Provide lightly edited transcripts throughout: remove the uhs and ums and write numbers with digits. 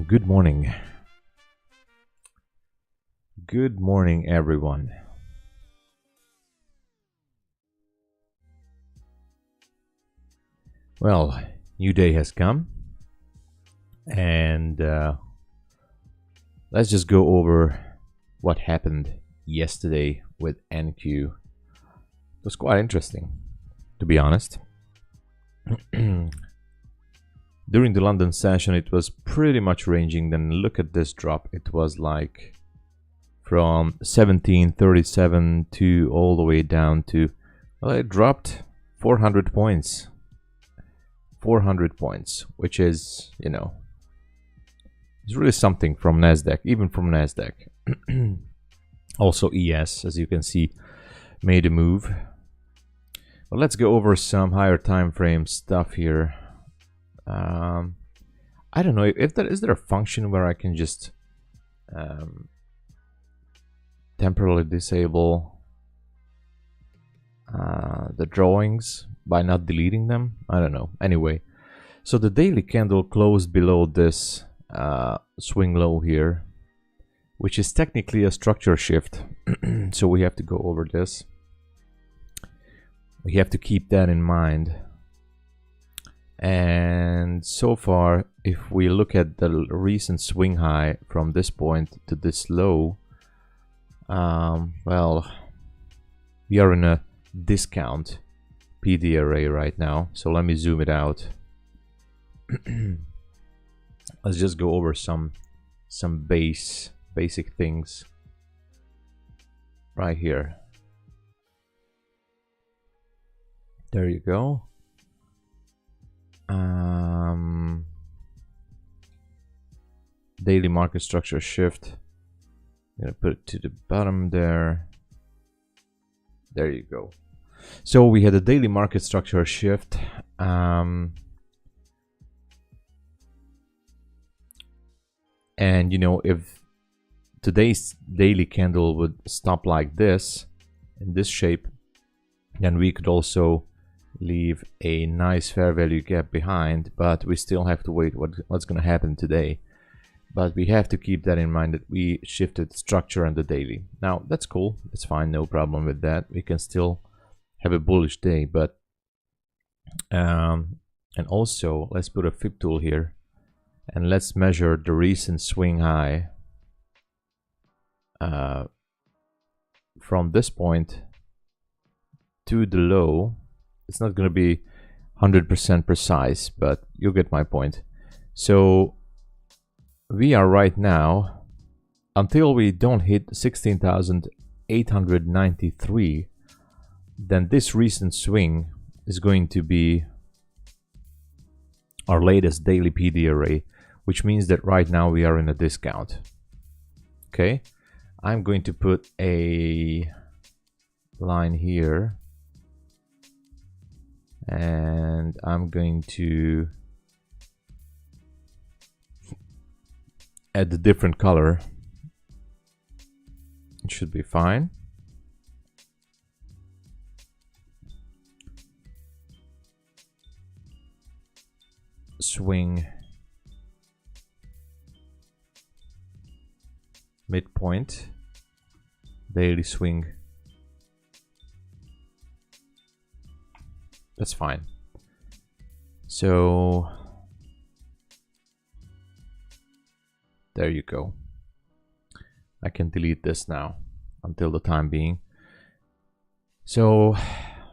Good morning. Good morning, everyone. Well, new day has come, and let's just go over what happened yesterday with NQ. It was quite interesting, to be honest. During the London session, it was pretty much ranging. Then look at this drop. It was like from 1737 to all the way down to, well, it dropped 400 points. 400 points, which is, it's really something from NASDAQ, even from NASDAQ. Also ES, as you can see, made a move. But let's go over some higher time frame stuff here. I don't know if there is a function where I can just temporarily disable the drawings by not deleting them. I don't know. Anyway, so the daily candle closed below this swing low here, which is technically a structure shift. So we have to go over this. We have to keep that in mind. And so far, if we look at the recent swing high from this point to this low, well, we are in a discount PD array right now. So let me zoom it out. Let's just go over some basic things right here. There you go. Daily market structure shift. I'm gonna put it to the bottom there. There you go. So we had a daily market structure shift. And if today's daily candle would stop like this, in this shape, then we could also leave a nice fair value gap behind, but we still have to wait what's going to happen today. But we have to keep that in mind that we shifted structure on the daily. Now that's cool, it's fine, no problem with that. We can still have a bullish day, but and also let's put a fib tool here and let's measure the recent swing high from this point to the low. It's not going to be 100% precise, but you get my point. So we are right now, until we don't hit 16,893, then this recent swing is going to be our latest daily PD array, which means that right now we are in a discount. Okay, I'm going to put a line here, and I'm going to add a different color. It should be fine. Swing midpoint, daily swing. That's fine. So there you go. I can delete this now until the time being. So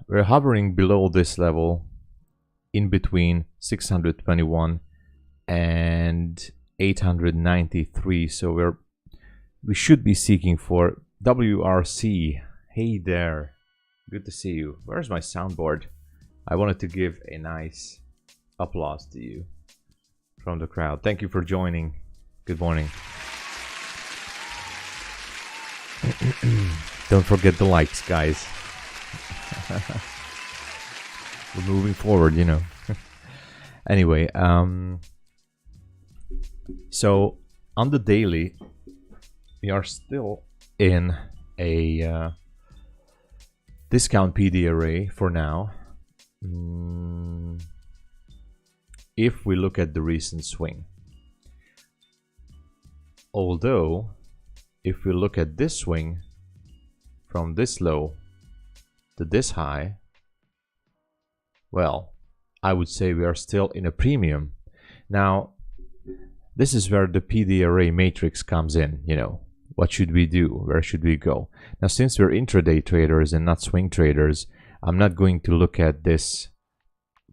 we're hovering below this level, in between 621 and 893. So we should be seeking for WRC. Hey there, good to see you. Where's my soundboard? I wanted to give a nice applause to you from the crowd. Thank you for joining. Good morning. Don't forget the likes, guys. We're moving forward, Anyway, so on the daily, we are still in a discount PD array for now. If we look at the recent swing, Although if we look at this swing from this low to this high, well, I would say we are still in a premium. Now, this is where the PD array matrix comes in, you know. What should we do? Where should we go? Now, since we're intraday traders and not swing traders, I'm not going to look at this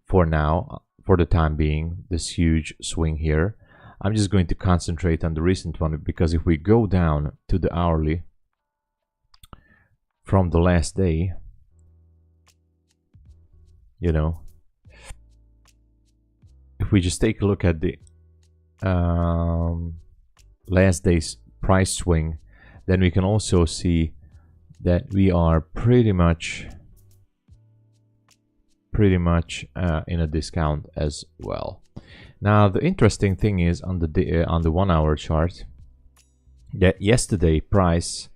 for now, for the time being, this huge swing here. I'm just going to concentrate on the recent one, because if we go down to the hourly from the last day, you know, if we just take a look at the last day's price swing, then we can also see that we are pretty much in a discount as well. Now, the interesting thing is on the 1 hour chart that yesterday price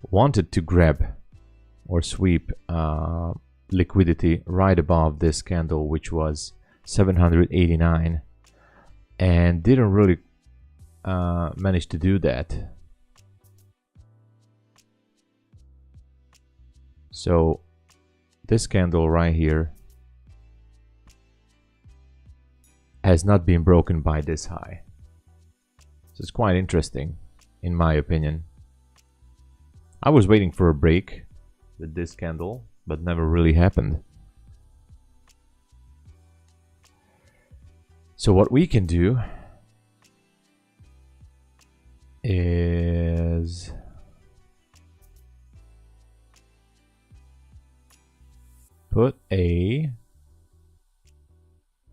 wanted to grab or sweep liquidity right above this candle, which was 789, and didn't really manage to do that. So this candle right here has not been broken by this high. So it's quite interesting, in my opinion. I was waiting for a break with this candle, but never really happened. So what we can do is put a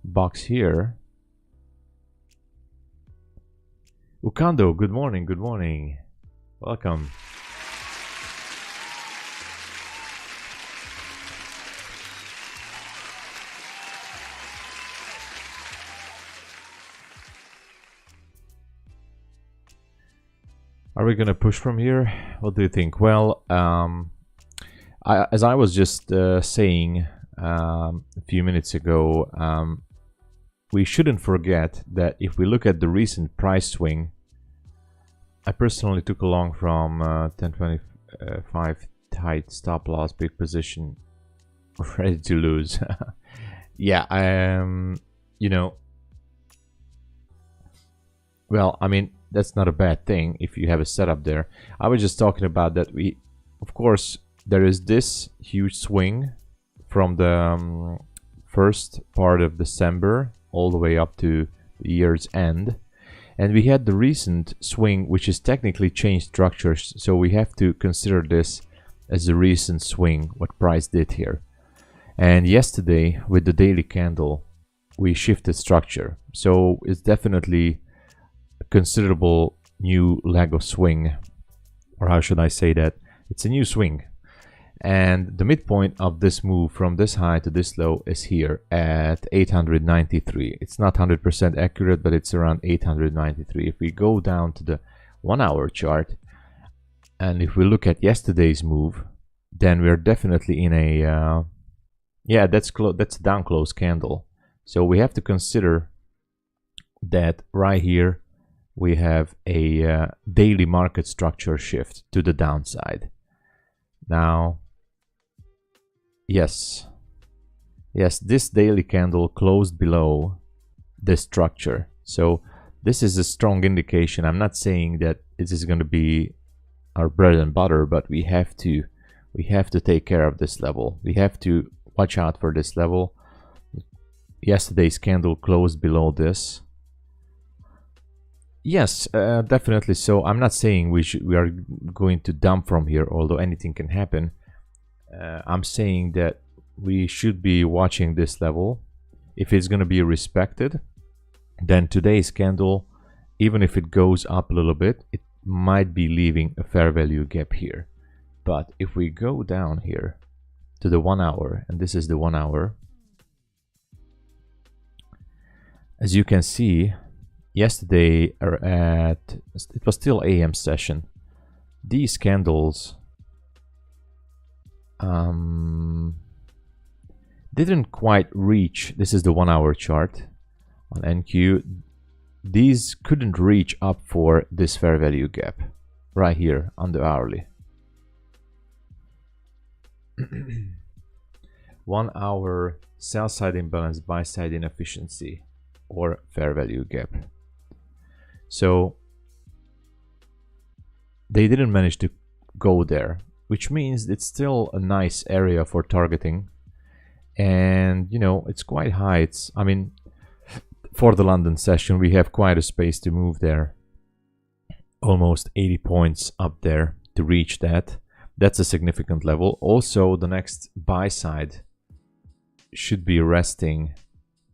box here. Ukando, good morning, good morning. Welcome. Are we gonna push from here? What do you think? Well, as I was just saying a few minutes ago, we shouldn't forget that if we look at the recent price swing, I personally took a long from 1025 tight stop loss, big position, ready to lose. Yeah, you know, well, I mean, that's not a bad thing if you have a setup there. I was just talking about that we, of course, there is this huge swing from the first part of December all the way up to the year's end. And we had the recent swing, which is technically changed structures. So we have to consider this as a recent swing, what price did here. And yesterday with the daily candle, we shifted structure. So it's definitely a considerable new leg of swing, or how should I say that? It's a new swing. And the midpoint of this move from this high to this low is here at 893. It's not 100% accurate, but it's around 893. If we go down to the 1 hour chart, and if we look at yesterday's move, then we're definitely in a yeah, that's a down close candle. So we have to consider that right here we have a daily market structure shift to the downside. Now, yes, this daily candle closed below this structure. So this is a strong indication. I'm not saying that this is going to be our bread and butter, but we have to take care of this level. We have to watch out for this level. Yesterday's candle closed below this. Yes, definitely. So I'm not saying we are going to dump from here, although anything can happen. I'm saying that we should be watching this level. If it's going to be respected, then today's candle, even if it goes up a little bit, it might be leaving a fair value gap here. But if we go down here to the 1 hour, and this is the 1 hour, as you can see, yesterday it was still AM session. These candles didn't quite reach. This is the 1 hour chart on NQ. these couldn't reach up for this fair value gap right here on the hourly. 1 hour sell side imbalance, buy side inefficiency, or fair value gap. So they didn't manage to go there, which means it's still a nice area for targeting. And you know, it's quite high. It's, I mean, for the London session, we have quite a space to move there. Almost 80 points up there to reach that. That's a significant level. Also, the next buy side should be resting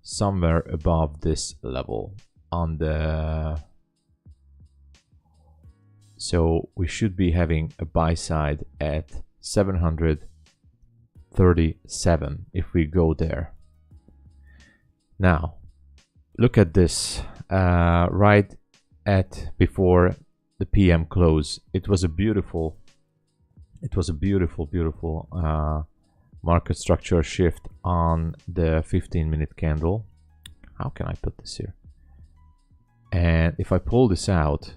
somewhere above this level on the... So we should be having a buy side at 737 if we go there. Now, look at this. Right at before the PM close, it was a beautiful market structure shift on the 15-minute candle. How can I put this here? And if I pull this out,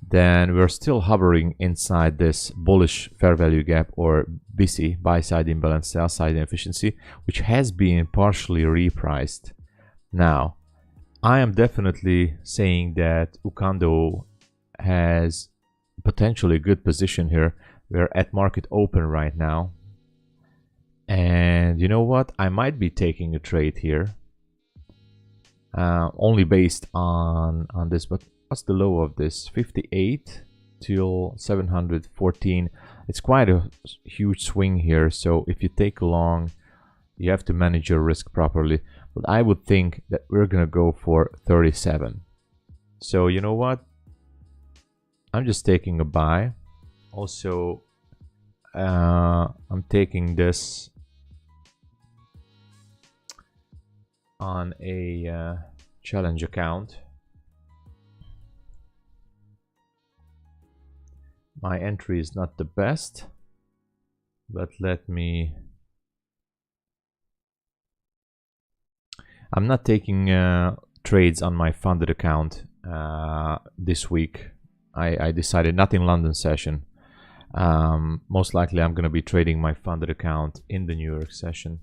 then we're still hovering inside this bullish fair value gap, or BISI, buy side imbalance, sell side inefficiency, which has been partially repriced. Now, I am definitely saying that Ukando has potentially a good position here. We're at market open right now. And you know what? I might be taking a trade here. Only based on this, but what's the low of this? 58 till 714. It's quite a huge swing here. So if you take a long, you have to manage your risk properly. But I would think that we're gonna go for 37. So you know what? I'm just taking a buy. Also, I'm taking this on a challenge account. My entry is not the best, but let me... I'm not taking trades on my funded account this week. I decided not in London session. Most likely I'm going to be trading my funded account in the New York session.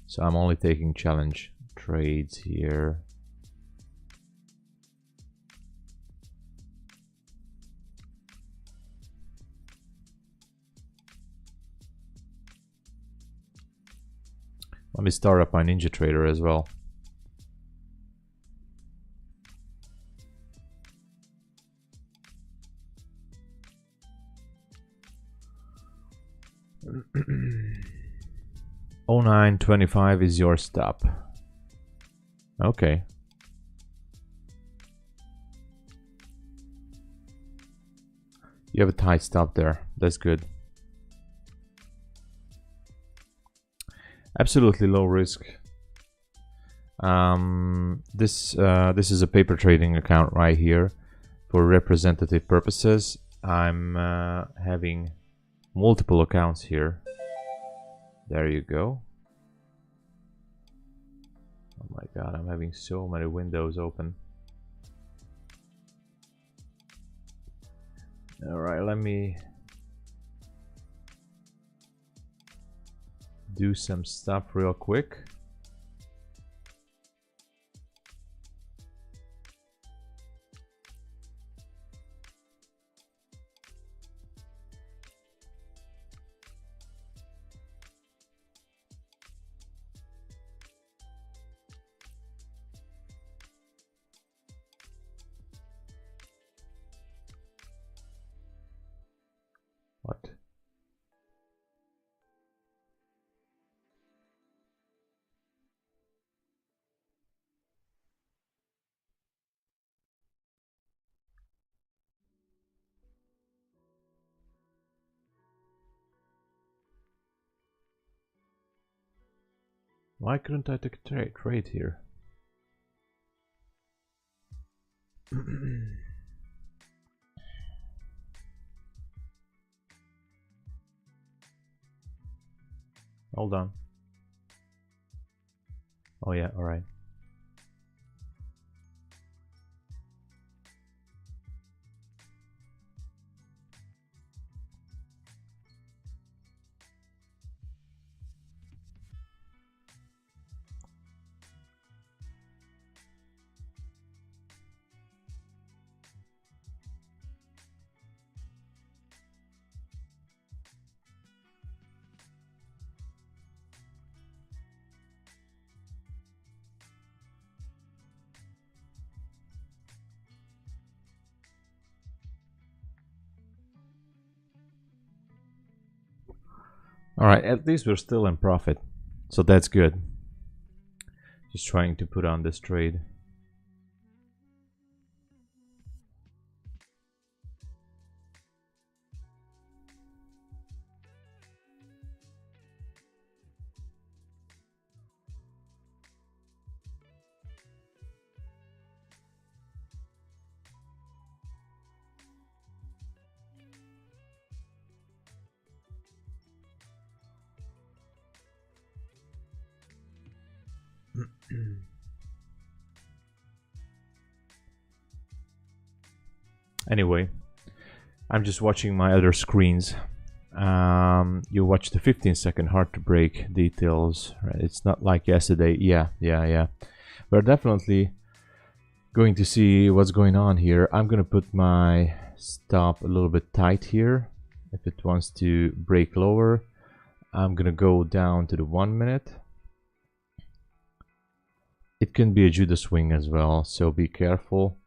So I'm only taking challenge trades here. Let me start up my NinjaTrader as well. Oh, 0925 is your stop. Okay. You have a tight stop there. That's good. Absolutely low risk. This is a paper trading account right here for representative purposes. I'm having multiple accounts here. There you go. Oh my god, I'm having so many windows open. All right, let me do some stuff real quick. What? Why couldn't I take a trade here? Hold on. Oh yeah, all right. All right, at least we're still in profit, so that's good. Just trying to put on this trade. Anyway, I'm just watching my other screens. You watch the 15-second hard to break details. Right? It's not like yesterday. Yeah. We're definitely going to see what's going on here. I'm gonna put my stop a little bit tight here. If it wants to break lower, I'm gonna go down to the 1 minute. It can be a Judas swing as well, so be careful.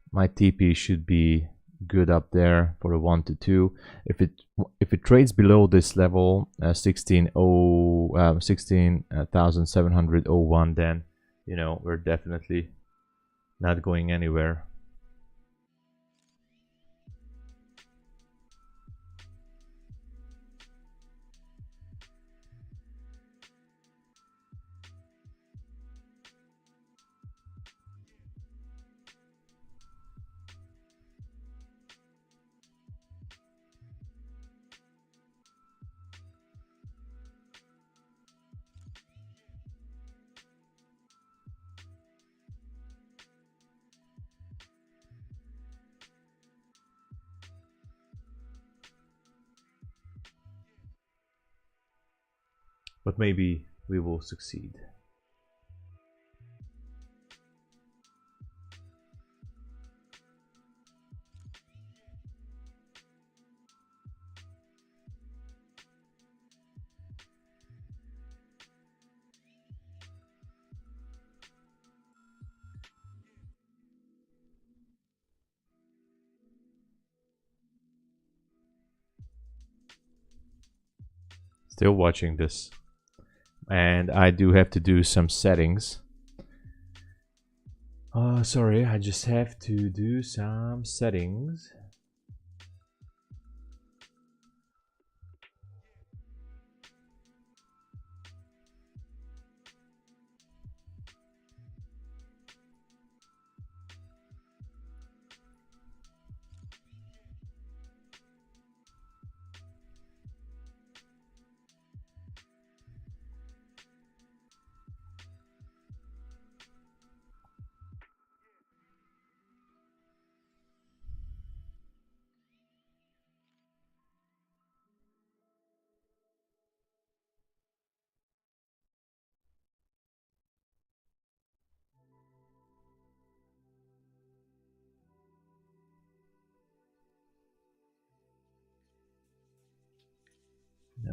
My TP should be good up there for the 1 to 2. If it trades below this level, 16,701, then you know we're definitely not going anywhere. But maybe we will succeed. Still watching this. And I do have to do some settings. Sorry, I just have to do some settings.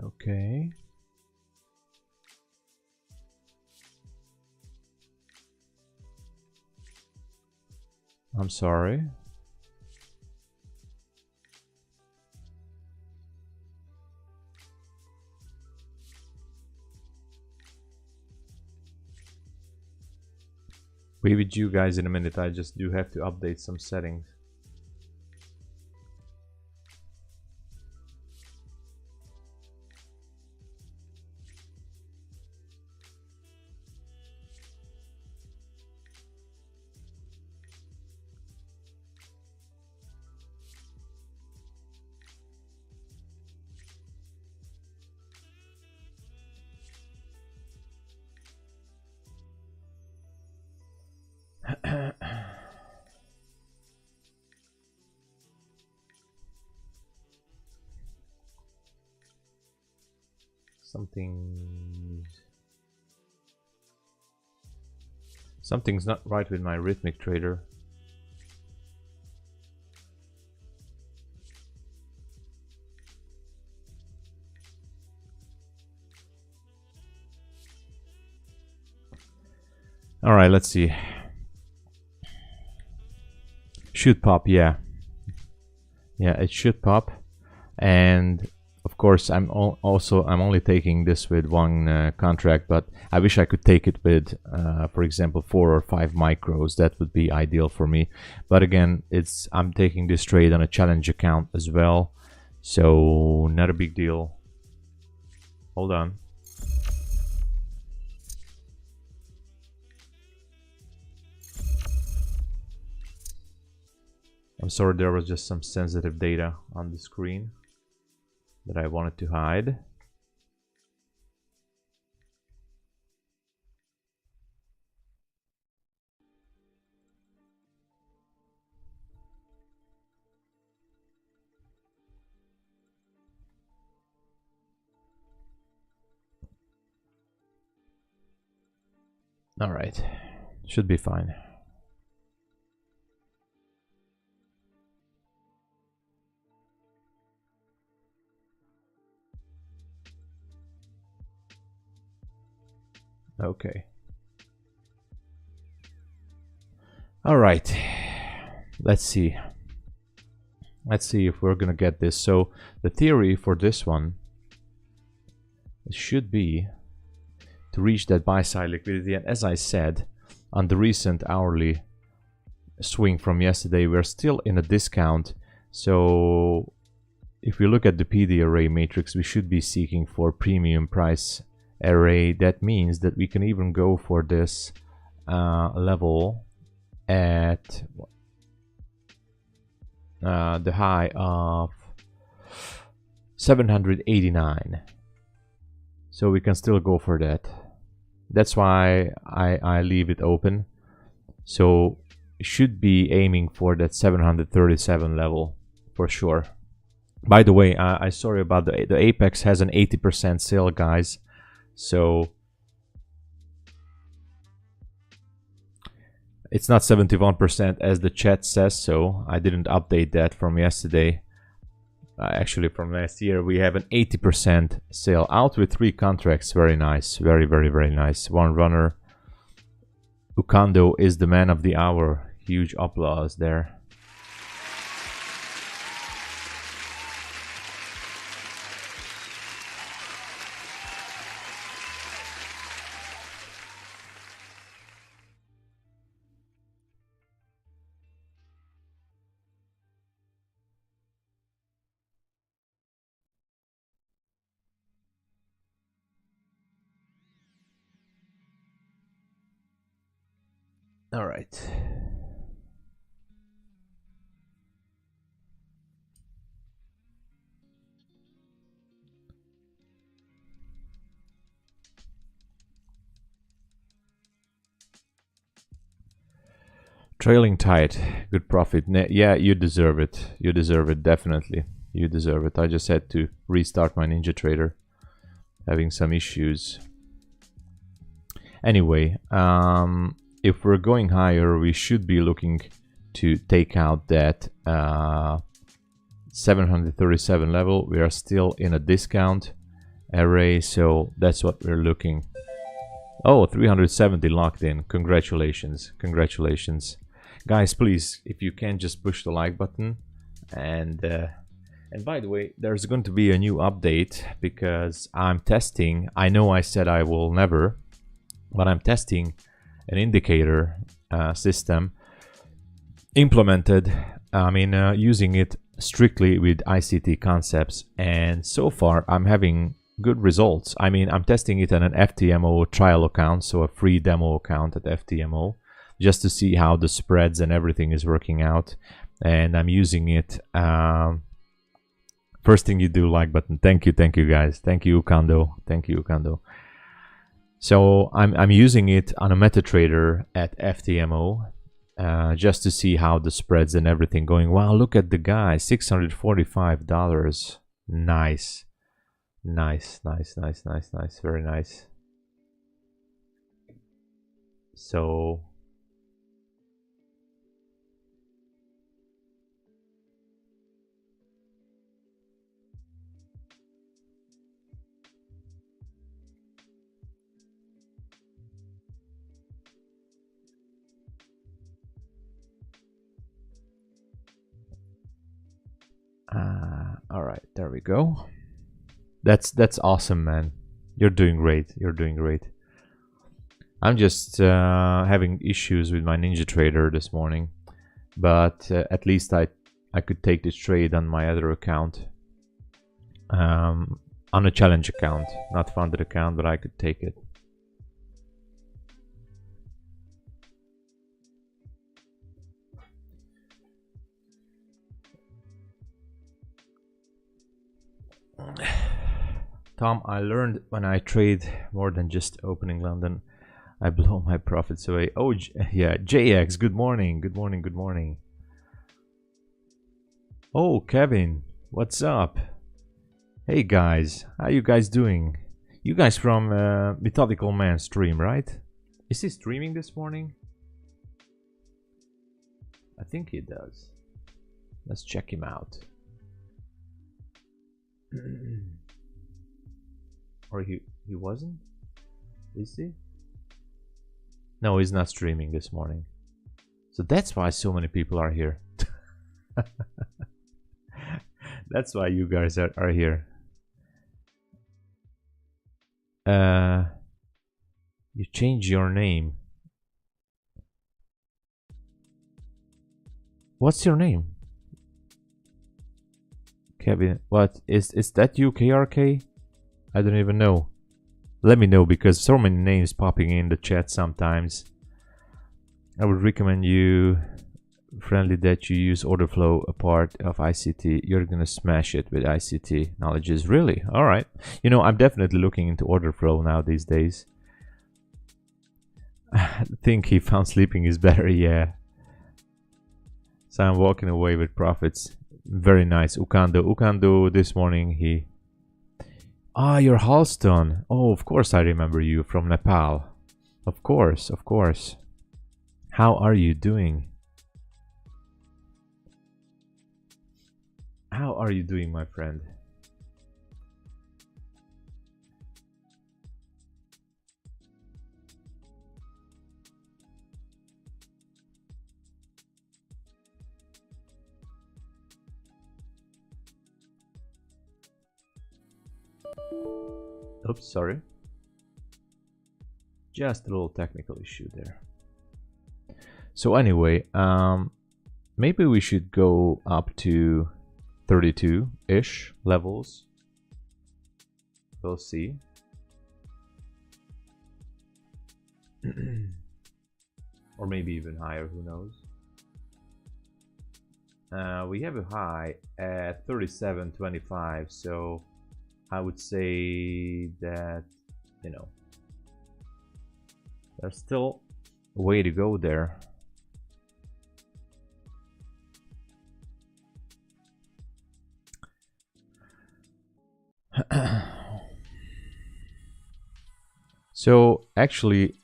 Okay. I'm sorry. Be with you guys in a minute. I just do have to update some settings. Something's not right with my Rithmic Trader. All right, let's see. Should pop, yeah. Yeah, it should pop. And of of course, I'm only taking this with one contract, but I wish I could take it with, for example, 4 or 5 micros. That would be ideal for me. But again, I'm taking this trade on a challenge account as well, so not a big deal. Hold on. I'm sorry, there was just some sensitive data on the screen that I wanted to hide. All right, should be fine. Okay. All right. Let's see. Let's see if we're gonna get this. So the theory for this one should be to reach that buy side liquidity. And as I said, on the recent hourly swing from yesterday, we're still in a discount. So if we look at the PD array matrix, we should be seeking for premium price array. That means that we can even go for this level at the high of 789. So we can still go for that. That's why I leave it open. So should be aiming for that 737 level for sure. By the way, I sorry about the Apex has an 80% sale, guys. So it's not 71% as the chat says, so I didn't update that from yesterday. Actually from last year. We have an 80% sale out with 3 contracts. Very nice, very nice. One runner. Ukando is the man of the hour. Huge applause there. All right. Trailing tight, good profit. Yeah, you deserve it. You deserve it, definitely. You deserve it. I just had to restart my NinjaTrader. Having some issues. Anyway, if we're going higher, we should be looking to take out that 737 level. We are still in a discount array, so that's what we're looking. Oh, 370 locked in. Congratulations. Congratulations. Guys, please, if you can, just push the like button. And by the way, there's going to be a new update because I'm testing. I know I said I will never, but I'm testing an indicator system implemented. I mean, using it strictly with ICT concepts, and so far I'm having good results. I mean, I'm testing it on an FTMO trial account, so a free demo account at FTMO, just to see how the spreads and everything is working out. And I'm using it. First thing you do, like button. Thank you guys. Thank you, Ukando. Thank you, Ukando. So I'm using it on a MetaTrader at FTMO, just to see how the spreads and everything going. Wow, look at the guy, $645. Nice. Nice, very nice. So all right, there we go. That's awesome, man. You're doing great. You're doing great. I'm just having issues with my NinjaTrader this morning, but at least I could take this trade on my other account, on a challenge account, not funded account, but I could take it. Tom, I learned when I trade more than just opening London, I blow my profits away. Oh, yeah, JX, good morning, good morning, good morning. Oh, Kevin, what's up? Hey guys, how you guys doing? You guys from Methodical Man stream, right? Is he streaming this morning? I think he does. Let's check him out. Or he wasn't? Is he? No, he's not streaming this morning. So that's why so many people are here. That's why you guys are here. You change your name. What's your name? Kevin, what is that you, KRK? I don't even know. Let me know, because so many names popping in the chat sometimes. I would recommend you friendly that you use order flow a part of ICT. You're gonna smash it with ICT knowledges. Really? All right. You know, I'm definitely looking into order flow now these days. I think he found sleeping is better. Yeah. So I'm walking away with profits. Very nice. Ukando this morning he... Ah, you're Halston. Oh, of course I remember you from Nepal. Of course, of course. How are you doing? How are you doing, my friend? Oops, sorry. Just a little technical issue there. So anyway, maybe we should go up to 32-ish levels. We'll see. Or maybe even higher, who knows. We have a high at 37.25, so I would say that, you know, there's still a way to go there. So actually,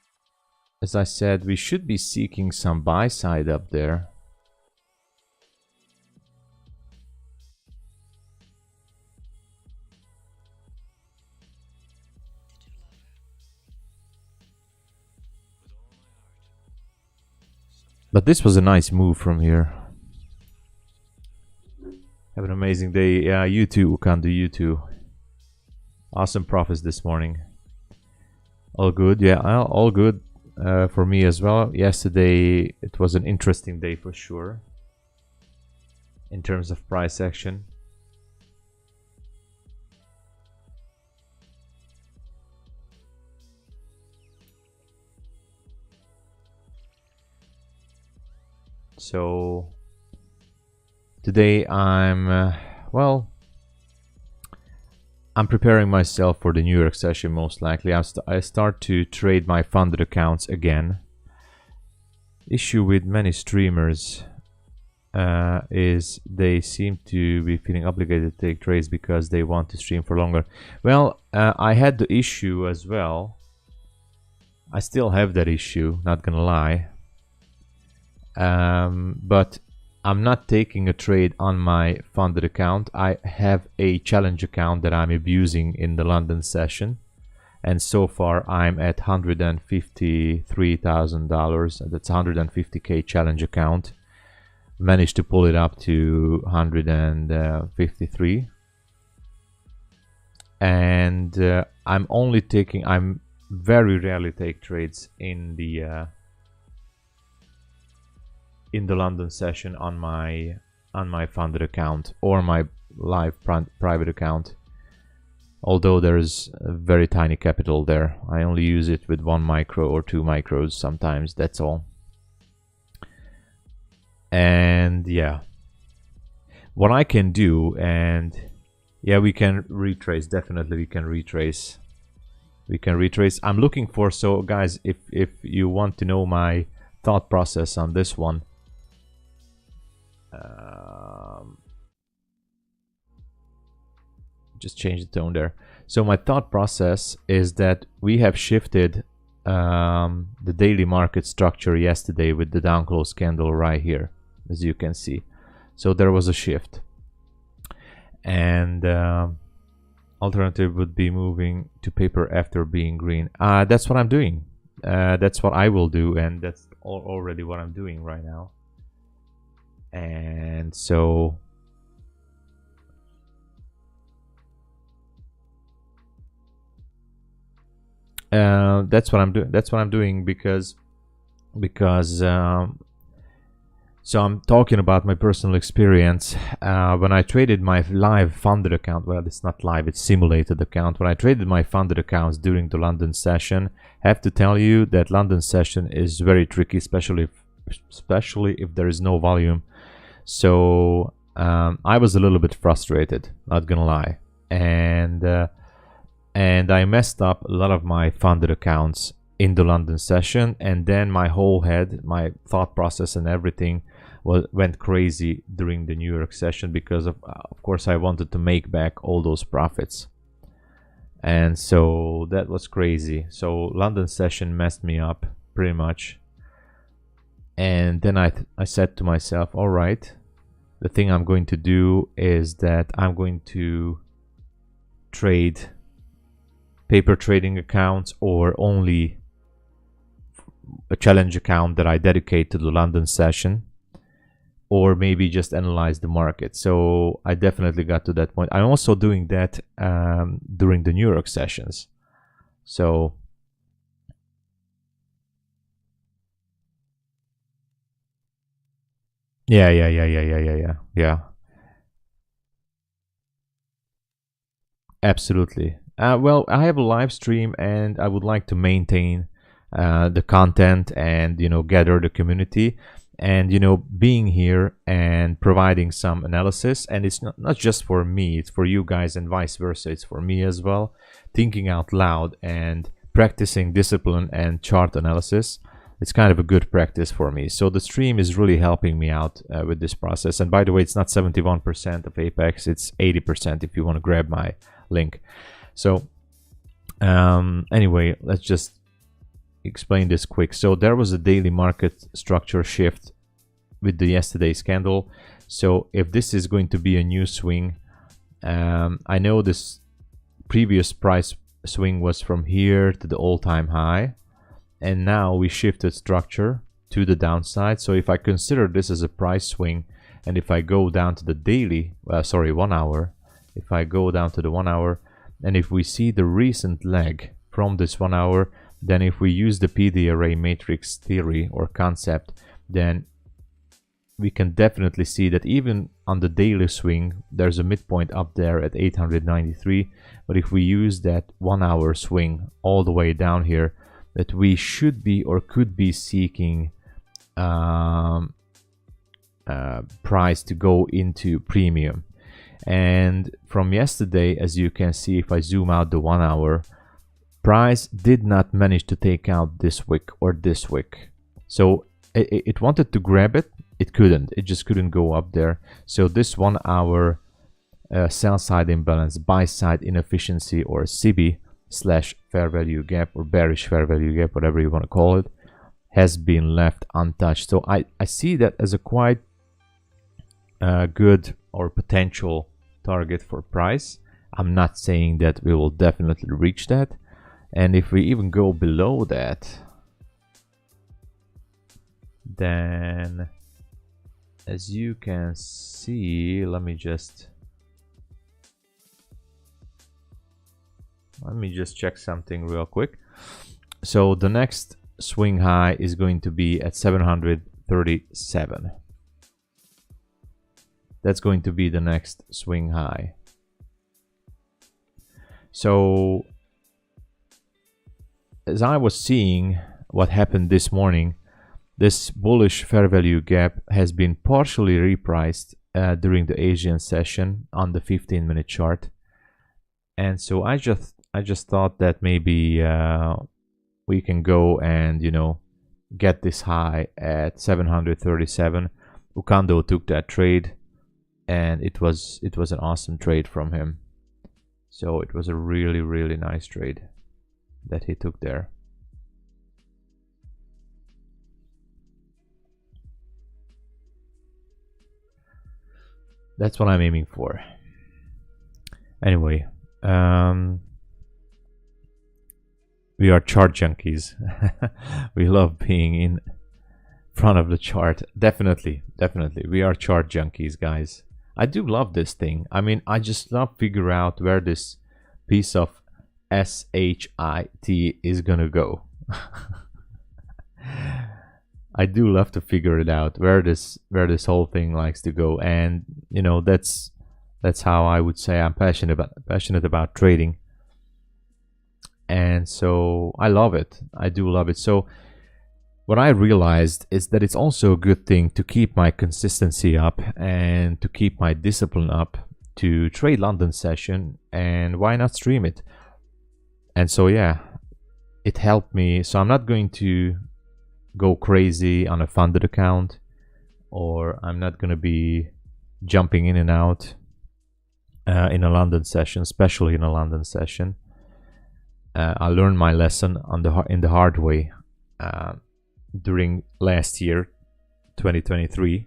as I said, we should be seeking some buy side up there. But this was a nice move from here. Have an amazing day. Yeah, you too, Ukandu, you too. Awesome profits this morning. All good, yeah, all good for me as well. Yesterday it was an interesting day for sure in terms of price action. So today I'm I'm preparing myself for the New York session. Most likely I start to trade my funded accounts again. Issue with many streamers is they seem to be feeling obligated to take trades because they want to stream for longer. Well, I had the issue as well. I still have that issue, not gonna lie. But I'm not taking a trade on my funded account. I have a challenge account that I'm abusing in the London session, and so far I'm at $153,000. That's 150k challenge account. Managed to pull it up to 153. and I'm very rarely take trades in the London session on my funded account or my live private account, although there's a very tiny capital there. I only use it with 1 micro or 2 micros sometimes, that's all. And yeah, what I can do, and yeah, we can retrace, definitely we can retrace. I'm looking for, so guys, if you want to know my thought process on this one, just change the tone there. So my thought process is that we have shifted the daily market structure yesterday with the down close candle right here, as you can see. So there was a shift, and alternative would be moving to paper after being green. That's what I'm doing. That's what I will do, and that's already what I'm doing right now. And so that's what I'm doing. That's what I'm doing because so I'm talking about my personal experience. When I traded my live funded account, well, it's not live, it's simulated account. When I traded my funded accounts during the London session, I have to tell you that London session is very tricky, especially if there is no volume. So I was a little bit frustrated, not gonna lie, and I messed up a lot of my funded accounts in the London session, and then my whole head, my thought process and everything went crazy during the New York session, because of course I wanted to make back all those profits, and so that was crazy. So London session messed me up pretty much, and then I said to myself, all right, the thing I'm going to do is that I'm going to trade paper trading accounts, or only a challenge account that I dedicate to the London session, or maybe just analyze the market. So I definitely got to that point. I'm also doing that during the New York sessions. So yeah. Absolutely. Well, I have a live stream, and I would like to maintain the content and, gather the community, and, being here and providing some analysis. And it's not just for me, it's for you guys, and vice versa. It's for me as well, thinking out loud and practicing discipline and chart analysis. It's kind of a good practice for me. So the stream is really helping me out with this process. And by the way, it's not 71% of Apex, it's 80% if you want to grab my link. So anyway, let's just explain this quick. So there was a daily market structure shift with the yesterday's candle. So if this is going to be a new swing, I know this previous price swing was from here to the all-time high, and now we shifted structure to the downside. So if I consider this as a price swing, and if I go down to the daily, 1 hour, if I go down to the 1 hour, and if we see the recent leg from this 1 hour, then if we use the PD array matrix theory or concept, then we can definitely see that even on the daily swing, there's a midpoint up there at 893. But if we use that 1 hour swing all the way down here, that we should be or could be seeking price to go into premium. And from yesterday, as you can see, if I zoom out the 1 hour, price did not manage to take out this wick or this wick. So it wanted to grab it, it couldn't, it just couldn't go up there. So this 1 hour sell side imbalance, buy side inefficiency, or SIBI slash fair value gap, or bearish fair value gap, whatever you want to call it, has been left untouched. So I see that as a quite good or potential target for price. I'm not saying that we will definitely reach that, and if we even go below that, then as you can see, let me just Let me just check something real quick. So the next swing high is going to be at 737. That's going to be the next swing high. So as I was seeing what happened this morning, this bullish fair value gap has been partially repriced during the Asian session on the 15-minute chart. And so I just thought that maybe we can go and, you know, get this high at 737. Ukando took that trade, and it was an awesome trade from him. So it was a really, really nice trade that he took there. That's what I'm aiming for. Anyway, we are chart junkies. We love being in front of the chart. Definitely, definitely. We are chart junkies, guys. I do love this thing. I mean, I just love figure out where this piece of SHIT is gonna go. I do love to figure it out where this whole thing likes to go, and you know, that's how I would say I'm passionate about trading. And so I love it. I do love it. So what I realized is that it's also a good thing to keep my consistency up and to keep my discipline up to trade London session, and why not stream it? And so yeah, it helped me. So I'm not going to go crazy on a funded account, or I'm not going to be jumping in and out in a London session, especially in a London session. I learned my lesson in the hard way during last year, 2023.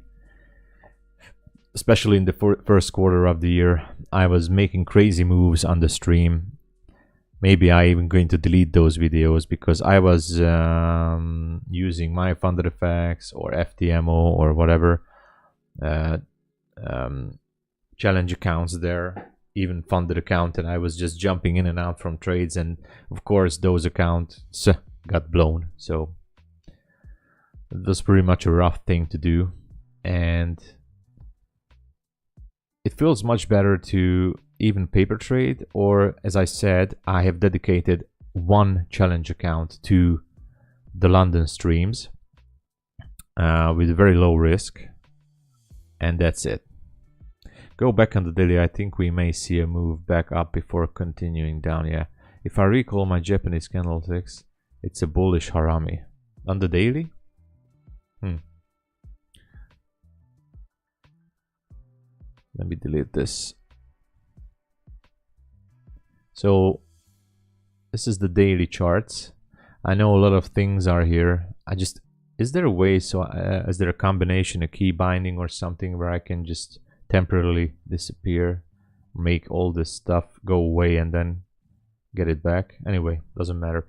Especially in the first quarter of the year, I was making crazy moves on the stream. Maybe I even going to delete those videos because I was using my funded effects or FTMO or whatever challenge accounts there, even funded account, and I was just jumping in and out from trades, and of course those accounts got blown. So it was pretty much a rough thing to do, and it feels much better to even paper trade, or as I said, I have dedicated one challenge account to the London streams with very low risk, and that's it. Go back on the daily. I think we may see a move back up before continuing down. Yeah, if I recall my Japanese candlesticks, it's a bullish harami on the daily. Let me delete this. So this is the daily charts. I know a lot of things are here. Is there a way, so is there a combination, a key binding or something where I can just temporarily disappear, make all this stuff go away and then get it back? Anyway, doesn't matter.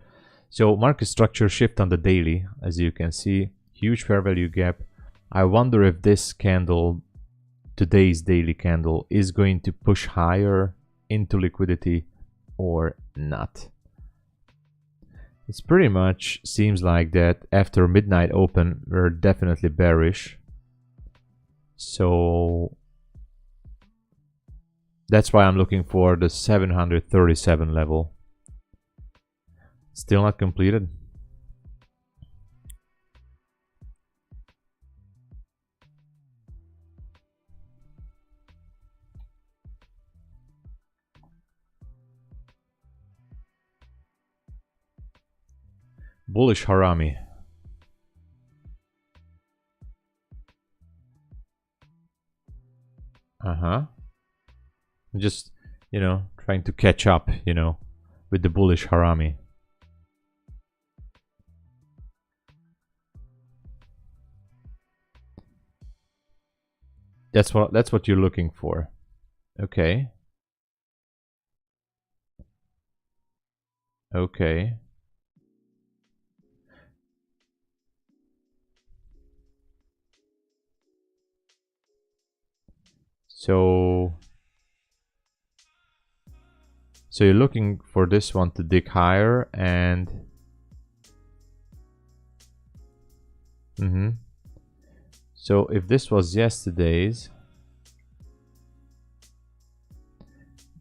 So market structure shift on the daily, as you can see, huge fair value gap. I wonder if this candle, today's daily candle, is going to push higher into liquidity or not. It's pretty much seems like that after midnight open we're definitely bearish, so that's why I'm looking for the 737 level. Still not completed. Bullish harami. Just, you know, trying to catch up, you know, with the bullish harami. That's what you're looking for. Okay. Okay. So you're looking for this one to dig higher and so if this was yesterday's,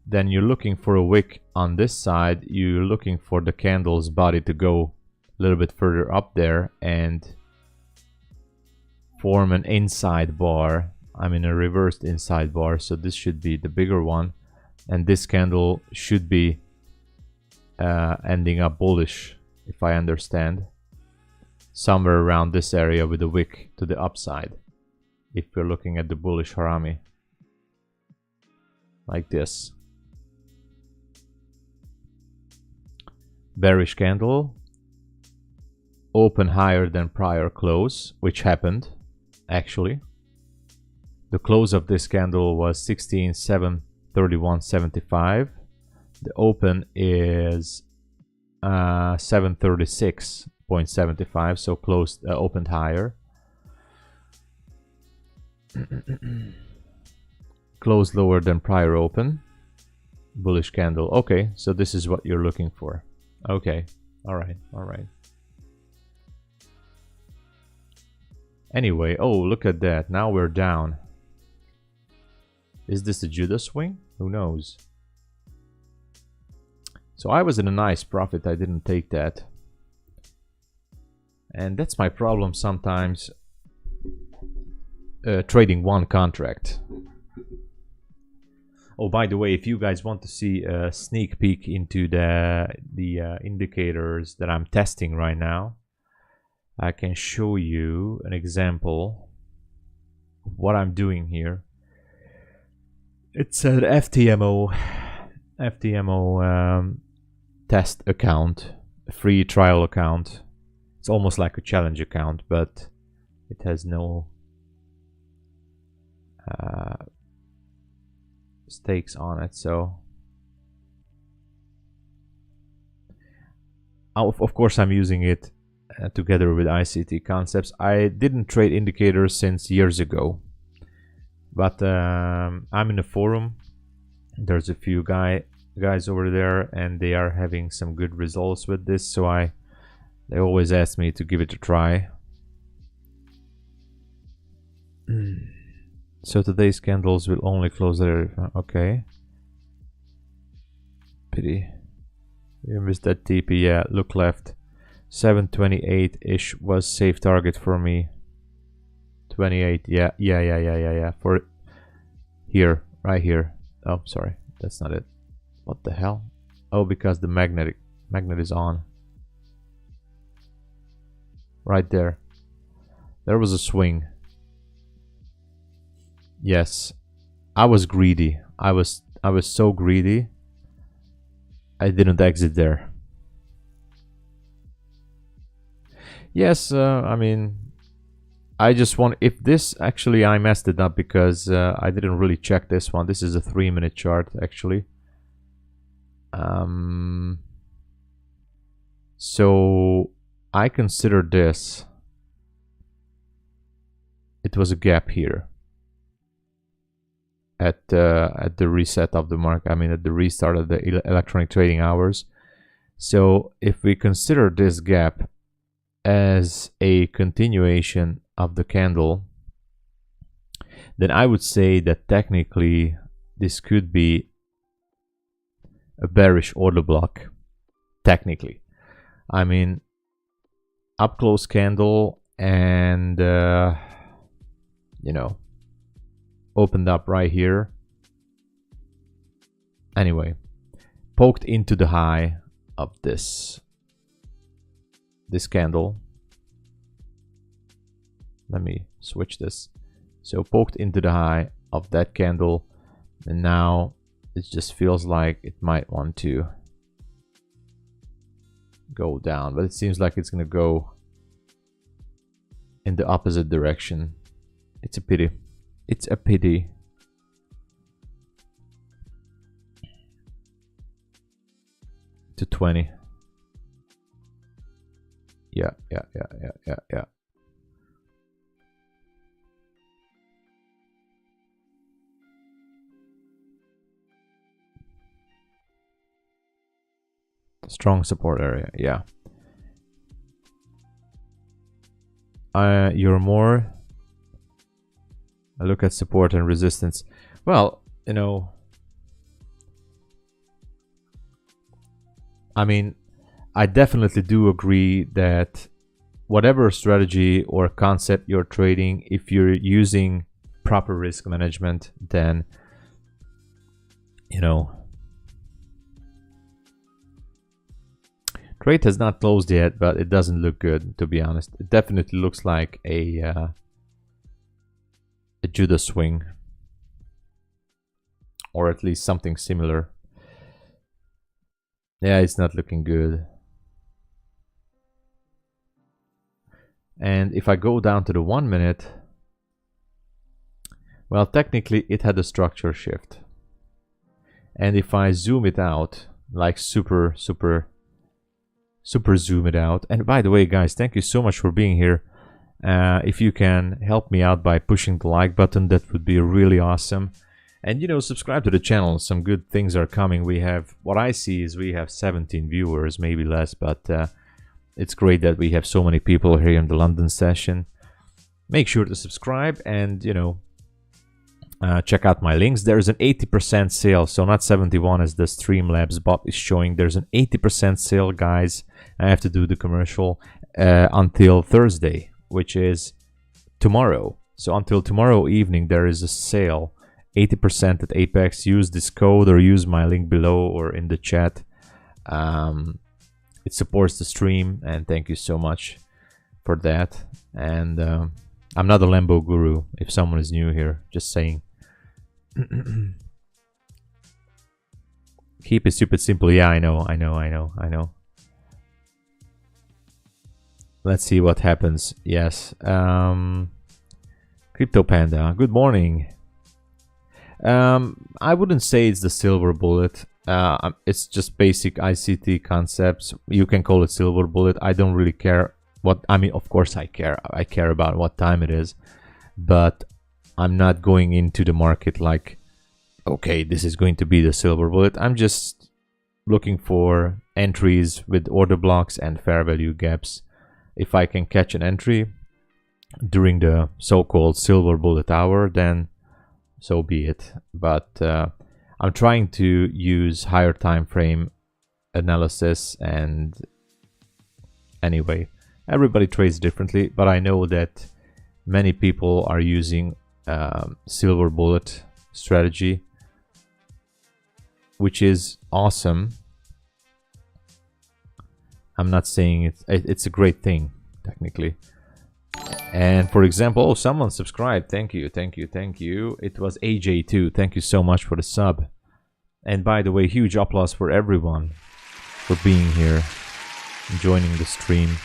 then you're looking for a wick on this side. You're looking for the candle's body to go a little bit further up there and form an inside bar. I mean a reversed inside bar. So this should be the bigger one, and this candle should be ending up bullish, if I understand, somewhere around this area with a wick to the upside, if we're looking at the bullish Harami, like this. Bearish candle, open higher than prior close, which happened actually. The close of this candle was 16,731.75. The open is 736.75, so closed, opened higher. Closed lower than prior open. Bullish candle. Okay, so this is what you're looking for. Okay, all right. Anyway, oh, look at that. Now we're down. Is this a Judas swing? Who knows? So I was in a nice profit. I didn't take that. And that's my problem sometimes, trading one contract. Oh, by the way, if you guys want to see a sneak peek into the indicators that I'm testing right now, I can show you an example of what I'm doing here. It's an FTMO test account, a free trial account. It's almost like a challenge account, but it has no stakes on it. So of course I'm using it together with ICT Concepts. I didn't trade indicators since years ago, but I'm in a forum. There's a few guys over there, and they are having some good results with this, so they always ask me to give it a try. So today's candles will only close there. Okay. Pity. You missed that TP. Yeah, look left. 728-ish was safe target for me. 28. Yeah. For here, right here. Oh, sorry. That's not it. What the hell? Oh, because the magnet is on. Right there. There was a swing. Yes, I was greedy. I was so greedy. I didn't exit there. Yes, I mean, I just want, if this actually, I messed it up because I didn't really check this one. This is a 3-minute chart actually. So I consider this. It was a gap here. At the reset of the market, I mean at the restart of the electronic trading hours. So if we consider this gap as a continuation of the candle, then I would say that technically this could be a bearish order block. Technically, I mean, up close candle, and you know, opened up right here. Anyway, poked into the high of this candle. Let me switch this. So poked into the high of that candle, and now it just feels like it might want to go down, but it seems like it's gonna go in the opposite direction. It's a pity. It's a pity. To 20. Yeah. Strong support area, yeah. You're more. I look at support and resistance. Well, you know, I mean, I definitely do agree that whatever strategy or concept you're trading, if you're using proper risk management, then, you know, trade has not closed yet, but it doesn't look good, to be honest. It definitely looks like a Judas swing, or at least something similar. Yeah, it's not looking good. And if I go down to the 1 minute, well, technically it had a structure shift. And if I zoom it out, like super zoom it out. And by the way, guys, thank you so much for being here. If you can help me out by pushing the like button, that would be really awesome. And, you know, subscribe to the channel. Some good things are coming. We have, what I see is we have 17 viewers, maybe less, but it's great that we have so many people here in the London session. Make sure to subscribe and, you know, check out my links. There's an 80% sale, so not 71 as the Streamlabs bot is showing. There's an 80% sale, guys. I have to do the commercial until Thursday, which is tomorrow. So until tomorrow evening, there is a sale, 80% at Apex. Use this code or use my link below or in the chat. It supports the stream, and thank you so much for that. And I'm not a Lambo guru, if someone is new here, just saying. Keep it stupid simple. Yeah, I know. Let's see what happens. Yes. Crypto Panda, good morning. I wouldn't say it's the silver bullet. It's just basic ICT concepts. You can call it silver bullet. I don't really care what, I mean, of course I care. I care about what time it is, but I'm not going into the market like, okay, this is going to be the silver bullet. I'm just looking for entries with order blocks and fair value gaps. If I can catch an entry during the so-called silver bullet hour, then so be it. But I'm trying to use higher time frame analysis, and anyway, everybody trades differently, but I know that many people are using silver bullet strategy, which is awesome. I'm not saying it's a great thing technically. And for example, oh, someone subscribed. Thank you. It was AJ2. Thank you so much for the sub. And by the way, huge applause for everyone for being here and joining the stream.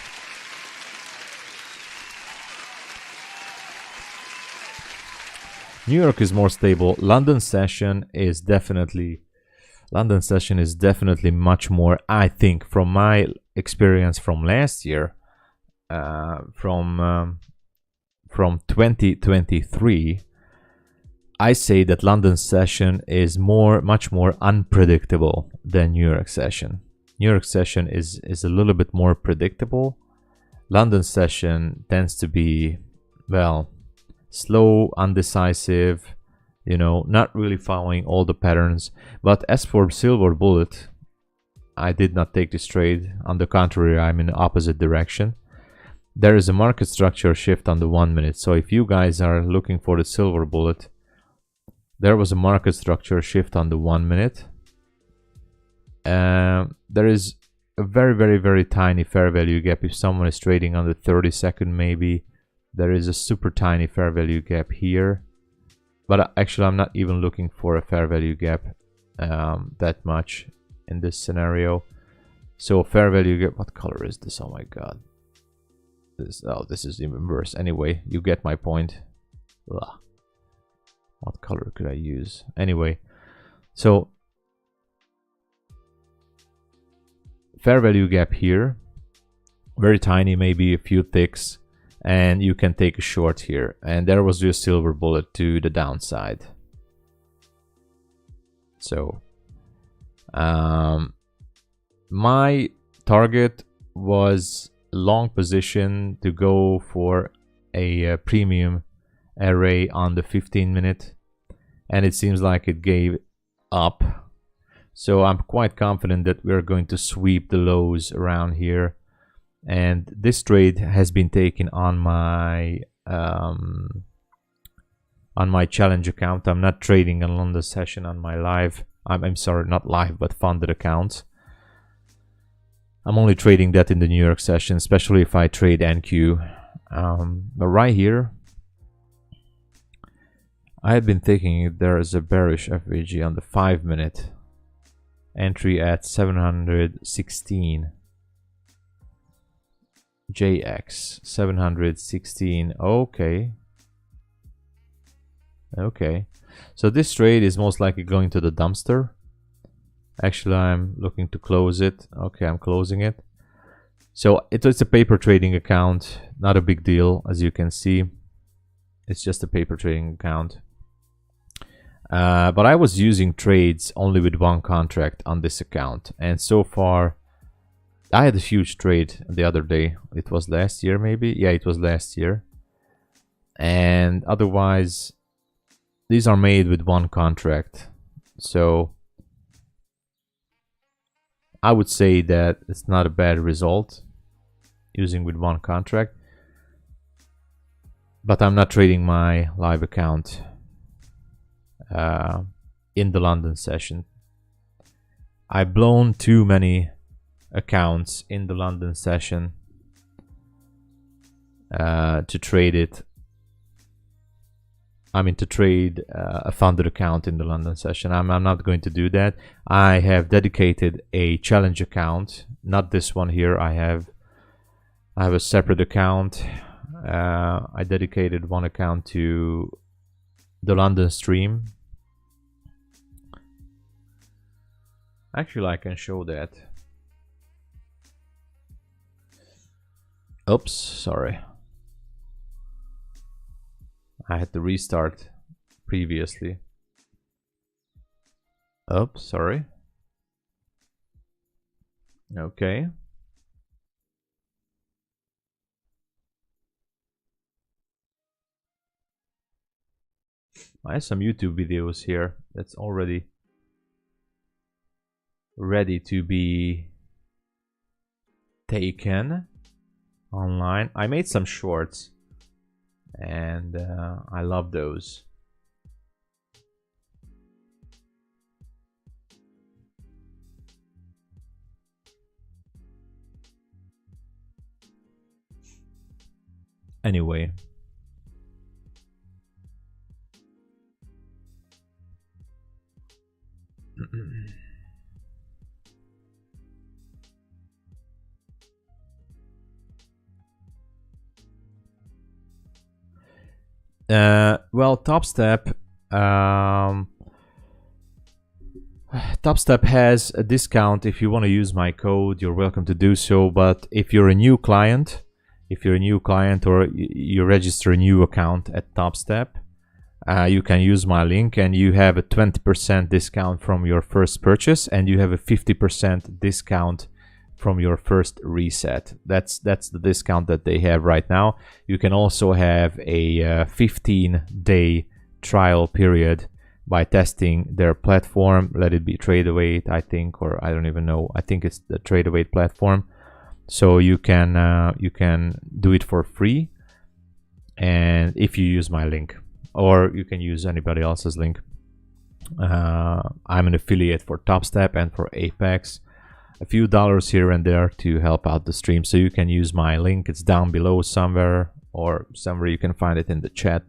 New York is more stable. London session is definitely much more, I think, from my experience from last year, from 2023, I say that London session is much more unpredictable than New York session. New York session is a little bit more predictable. London session tends to be, well, slow, undecisive, you know, not really following all the patterns. But as for silver bullet, I did not take this trade. On the contrary, I'm in the opposite direction. There is a market structure shift on the 1 minute. So if you guys are looking for the silver bullet, there was a market structure shift on the 1 minute. There is a very tiny fair value gap. If someone is trading on the 30-second, maybe there is a super tiny fair value gap here. But actually, I'm not even looking for a fair value gap that much in this scenario. So fair value gap, what color is this? Oh my god. This is even worse. Anyway, you get my point. Ugh. What color could I use? Anyway, so fair value gap here, very tiny, maybe a few ticks, and you can take a short here. And there was just silver bullet to the downside. So My target was long position to go for a premium array on the 15-minute, and it seems like it gave up. So I'm quite confident that we're going to sweep the lows around here, and this trade has been taken on my challenge account. I'm not trading on London session on my live. I'm sorry, not live, but funded account. I'm only trading that in the New York session, especially if I trade NQ. But right here, I had been thinking there is a bearish FVG on the 5-minute. Entry at 716. JX 716. Okay. Okay. So this trade is most likely going to the dumpster. Actually, I'm looking to close it. Okay, I'm closing it. So it's a paper trading account. Not a big deal, as you can see. It's just a paper trading account. But I was using trades only with one contract on this account. And so far, I had a huge trade the other day. It was last year, maybe? Yeah, it was last year. And otherwise, these are made with one contract. So I would say that it's not a bad result using with one contract. But I'm not trading my live account in the London session. I've blown too many accounts in the London session to trade it. I mean, to trade a funded account in the London session. I'm not going to do that. I have dedicated a challenge account, not this one here. I have a separate account. I dedicated one account to the London stream. Actually, I can show that. Oops, sorry. I had to restart previously. Oops, sorry. Okay. I have some YouTube videos here that's already ready to be taken online. I made some shorts and I love those. Anyway, well, Topstep Topstep has a discount. If you want to use my code, you're welcome to do so. But if you're a new client, or you register a new account at Topstep, you can use my link and you have a 20% discount from your first purchase, and you have a 50% discount from your first reset. That's the discount that they have right now. You can also have a 15-day trial period by testing their platform. Let it be Tradeaway, I think, or I don't even know. I think it's the Tradeaway platform. So you can do it for free, and if you use my link, or you can use anybody else's link. I'm an affiliate for Topstep and for Apex. A few dollars here and there to help out the stream. So you can use my link. It's down below somewhere, or somewhere you can find it in the chat.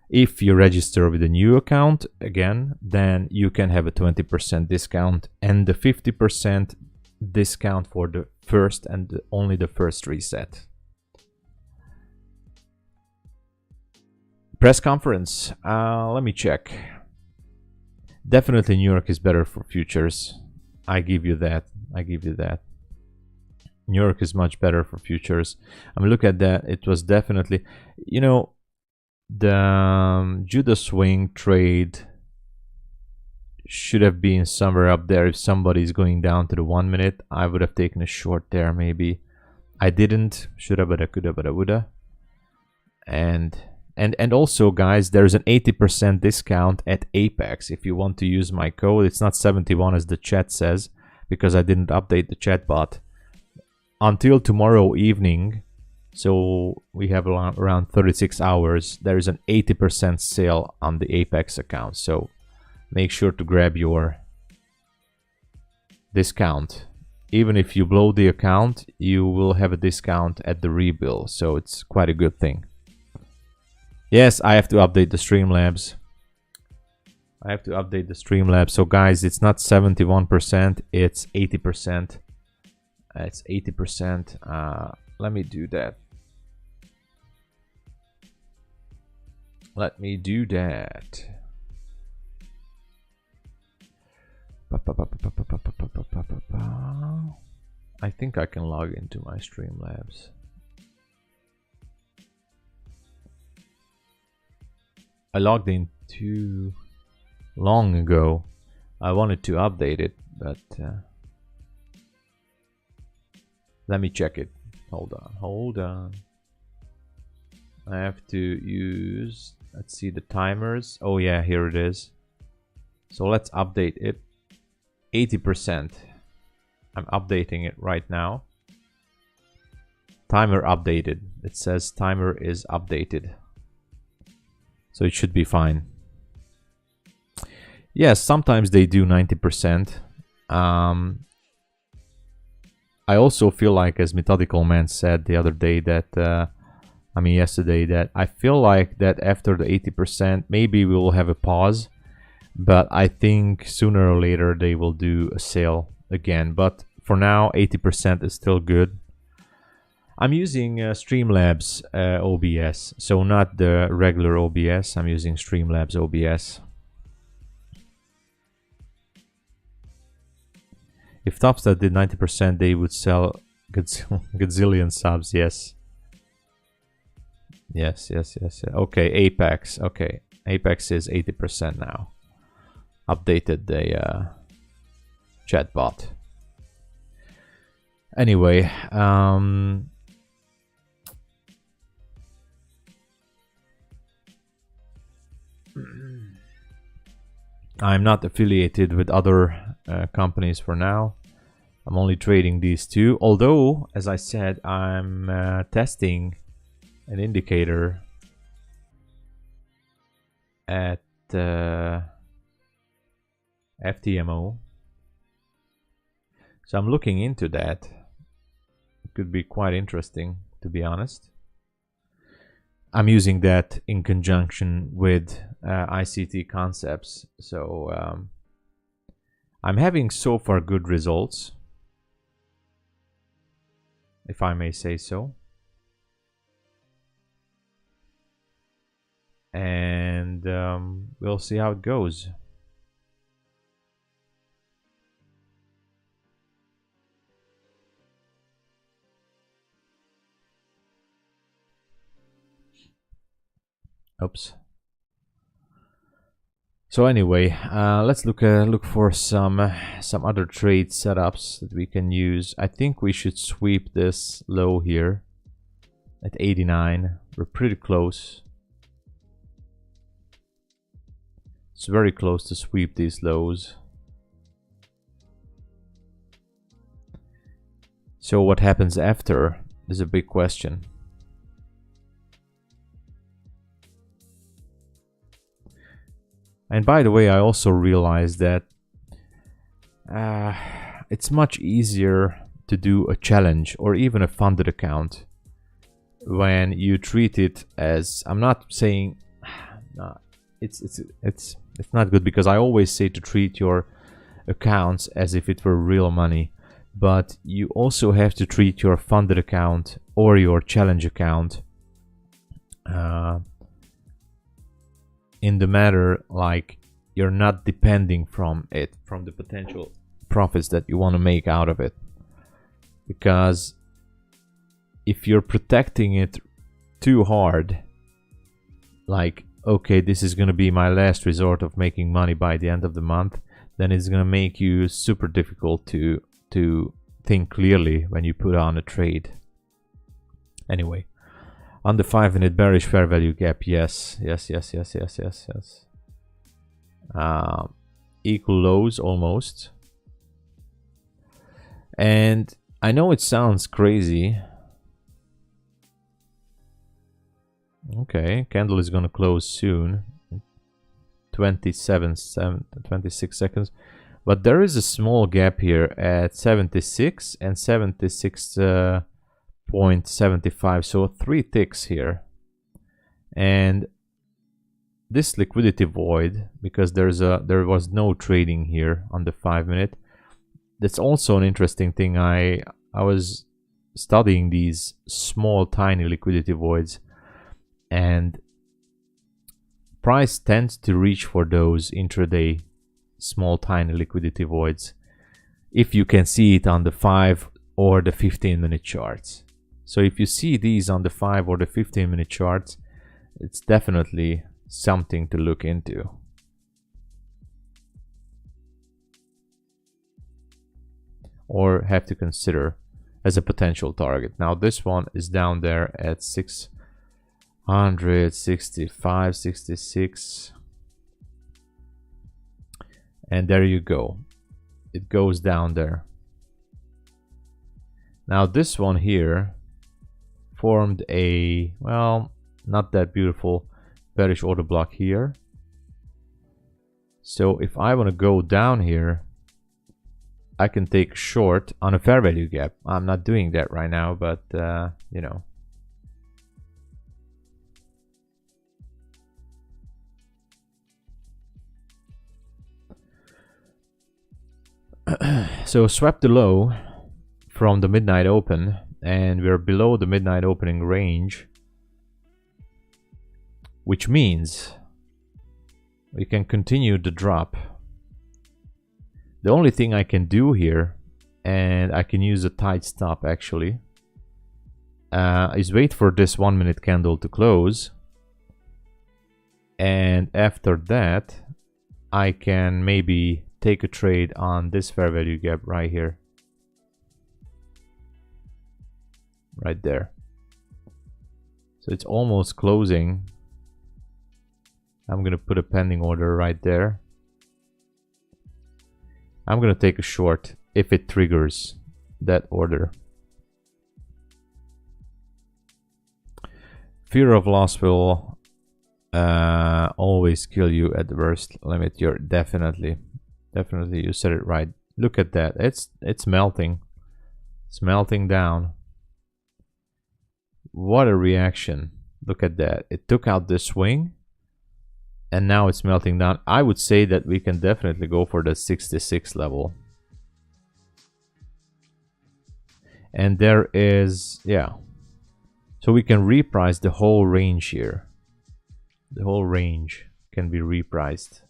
If you register with a new account, again, then you can have a 20% discount and the 50% discount for the first and only the first reset. Press conference. Let me check. Definitely New York is better for futures. I give you that. New York is much better for futures. I mean, look at that. It was definitely, you know, the Judah swing trade should have been somewhere up there. If somebody's going down to the 1 minute, I would have taken a short there maybe. I didn't. Shoulda, woulda, coulda, woulda, woulda. And also, guys, there's an 80% discount at Apex if you want to use my code. It's not 71 as the chat says, because I didn't update the chat bot. Until tomorrow evening, so we have around 36 hours, there is an 80% sale on the Apex account. So make sure to grab your discount. Even if you blow the account, you will have a discount at the rebuild. So it's quite a good thing. Yes, I have to update the Streamlabs. So guys, it's not 71%, it's 80%. It's 80%. Let me do that. I think I can log into my Streamlabs. I logged in too long ago. I wanted to update it, but let me check it. Hold on. I have to use, let's see the timers. Oh yeah, here it is. So let's update it. 80%. I'm updating it right now. Timer updated. It says timer is updated. So it should be fine. Yes, sometimes they do 90%. I also feel like, as Methodical Man said the other day, that yesterday, that I feel like that after the 80%, maybe we will have a pause. But I think sooner or later they will do a sale again. But for now, 80% is still good. I'm using Streamlabs OBS, so not the regular OBS. I'm using Streamlabs OBS. If Topstar did 90%, they would sell gazillion subs. Yes. Okay, Apex. Okay, Apex is 80% now. Updated the chatbot. Anyway, I'm not affiliated with other companies for now. I'm only trading these two. Although, as I said, I'm testing an indicator at FTMO. So I'm looking into that. It could be quite interesting, to be honest. I'm using that in conjunction with ICT concepts. So I'm having so far good results, if I may say so. And we'll see how it goes. Oops. So anyway, let's look for some other trade setups that we can use. I think we should sweep this low here at 89. We're pretty close. It's very close to sweep these lows. So what happens after is a big question. And by the way, I also realized that it's much easier to do a challenge or even a funded account when you treat it as, I'm not saying it's not good, because I always say to treat your accounts as if it were real money, but you also have to treat your funded account or your challenge account in the matter like you're not depending from the potential profits that you want to make out of it. Because if you're protecting it too hard, like, okay, this is going to be my last resort of making money by the end of the month, then it's gonna make you super difficult to think clearly when you put on a trade. Anyway, on the 5-minute bearish fair value gap, yes. Equal lows almost. And I know it sounds crazy. Okay, candle is gonna close soon. 26 seconds. But there is a small gap here at 76 and 76.75, so 3 ticks here. And this liquidity void, because there was no trading here on the 5-minute. That's also an interesting thing. I was studying these small tiny liquidity voids, and price tends to reach for those intraday small tiny liquidity voids if you can see it on the 5 or the 15-minute charts. So if you see these on the 5 or the 15-minute charts, it's definitely something to look into. Or have to consider as a potential target. Now this one is down there at 665, 66. And there you go. It goes down there. Now this one here formed a, well, not that beautiful bearish order block here. So if I want to go down here, I can take short on a fair value gap. I'm not doing that right now, but you know. So swept the low from the midnight open, and we're below the midnight opening range, which means we can continue the drop. The only thing I can do here, and I can use a tight stop actually, is wait for this 1-minute candle to close, and after that I can maybe take a trade on this fair value gap right here, right there. So it's almost closing. I'm gonna put a pending order right there. I'm gonna take a short if it triggers that order. Fear of loss will always kill you at the worst limit. You're definitely, you said it right. Look at that. It's melting. It's melting down. What a reaction. Look at that. It took out this swing, and now it's melting down. I would say that we can definitely go for the 66 level. And there is, yeah. So we can reprice the whole range here. The whole range can be repriced.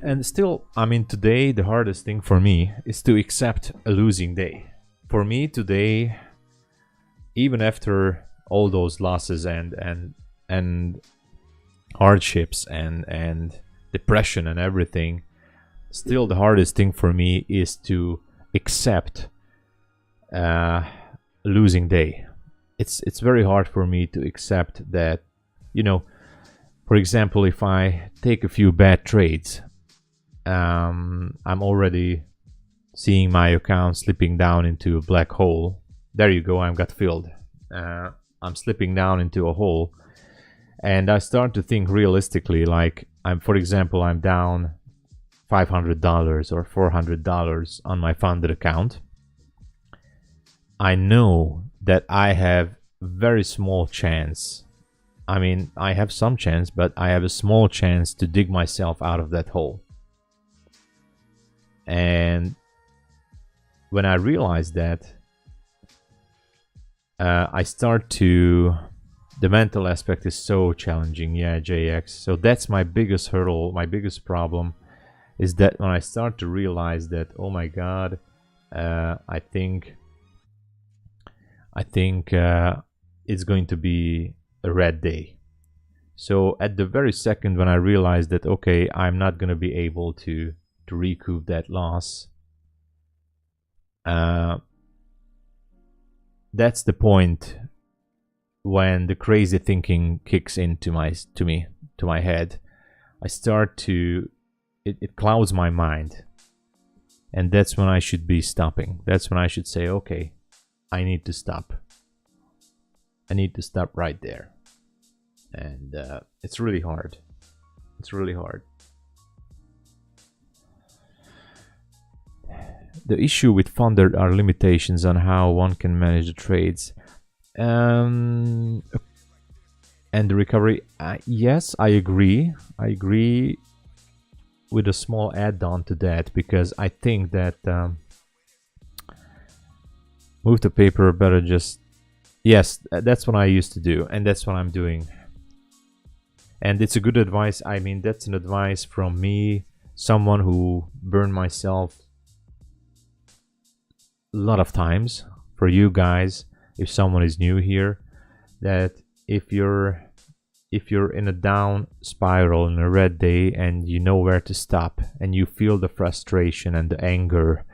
And still, I mean, today the hardest thing for me is to accept a losing day. For me today, even after all those losses and hardships and depression and everything, still the hardest thing for me is to accept losing day. It's very hard for me to accept that, you know, for example, if I take a few bad trades, I'm already seeing my account slipping down into a black hole. There you go, I got filled. I'm slipping down into a hole, and I start to think realistically, like for example, I'm down $500 or $400 on my funded account. I know that I have very small chance. I mean, I have some chance, but I have a small chance to dig myself out of that hole. And when I realize that, I start to, the mental aspect is so challenging. Yeah, JX. So that's my biggest hurdle, my biggest problem, is that when I start to realize that, oh my god, I think it's going to be a red day. So at the very second when I realized that, okay, I'm not going to be able to recoup that loss, that's the point when the crazy thinking kicks into my head. I start to it clouds my mind, and that's when I should be stopping. That's when I should say, okay, I need to stop. I need to stop right there. And it's really hard. It's really hard. The issue with Thunder are limitations on how one can manage the trades. And the recovery. Yes, I agree. I agree with a small add-on to that, because I think that move the paper better just... Yes, that's what I used to do, and that's what I'm doing. And it's a good advice. I mean, that's an advice from me, someone who burned myself a lot of times. For you guys, if someone is new here, that if you're in a down spiral in a red day and you know where to stop, and you feel the frustration and the anger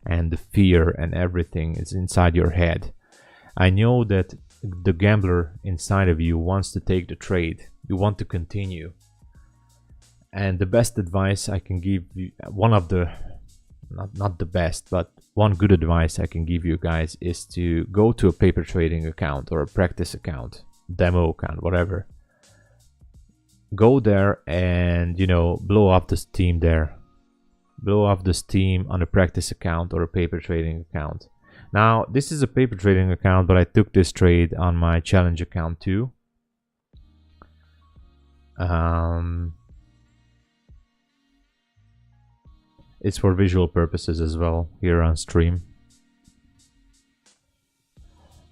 and the fear and everything is inside your head, I know that the gambler inside of you wants to take the trade. You want to continue. And the best advice I can give you, one of the, not the best, but one good advice I can give you guys is to go to a paper trading account or a practice account, demo account, whatever. Go there and, you know, blow up the steam there. Blow up the steam on a practice account or a paper trading account. Now, this is a paper trading account, but I took this trade on my challenge account too. It's for visual purposes as well here on stream.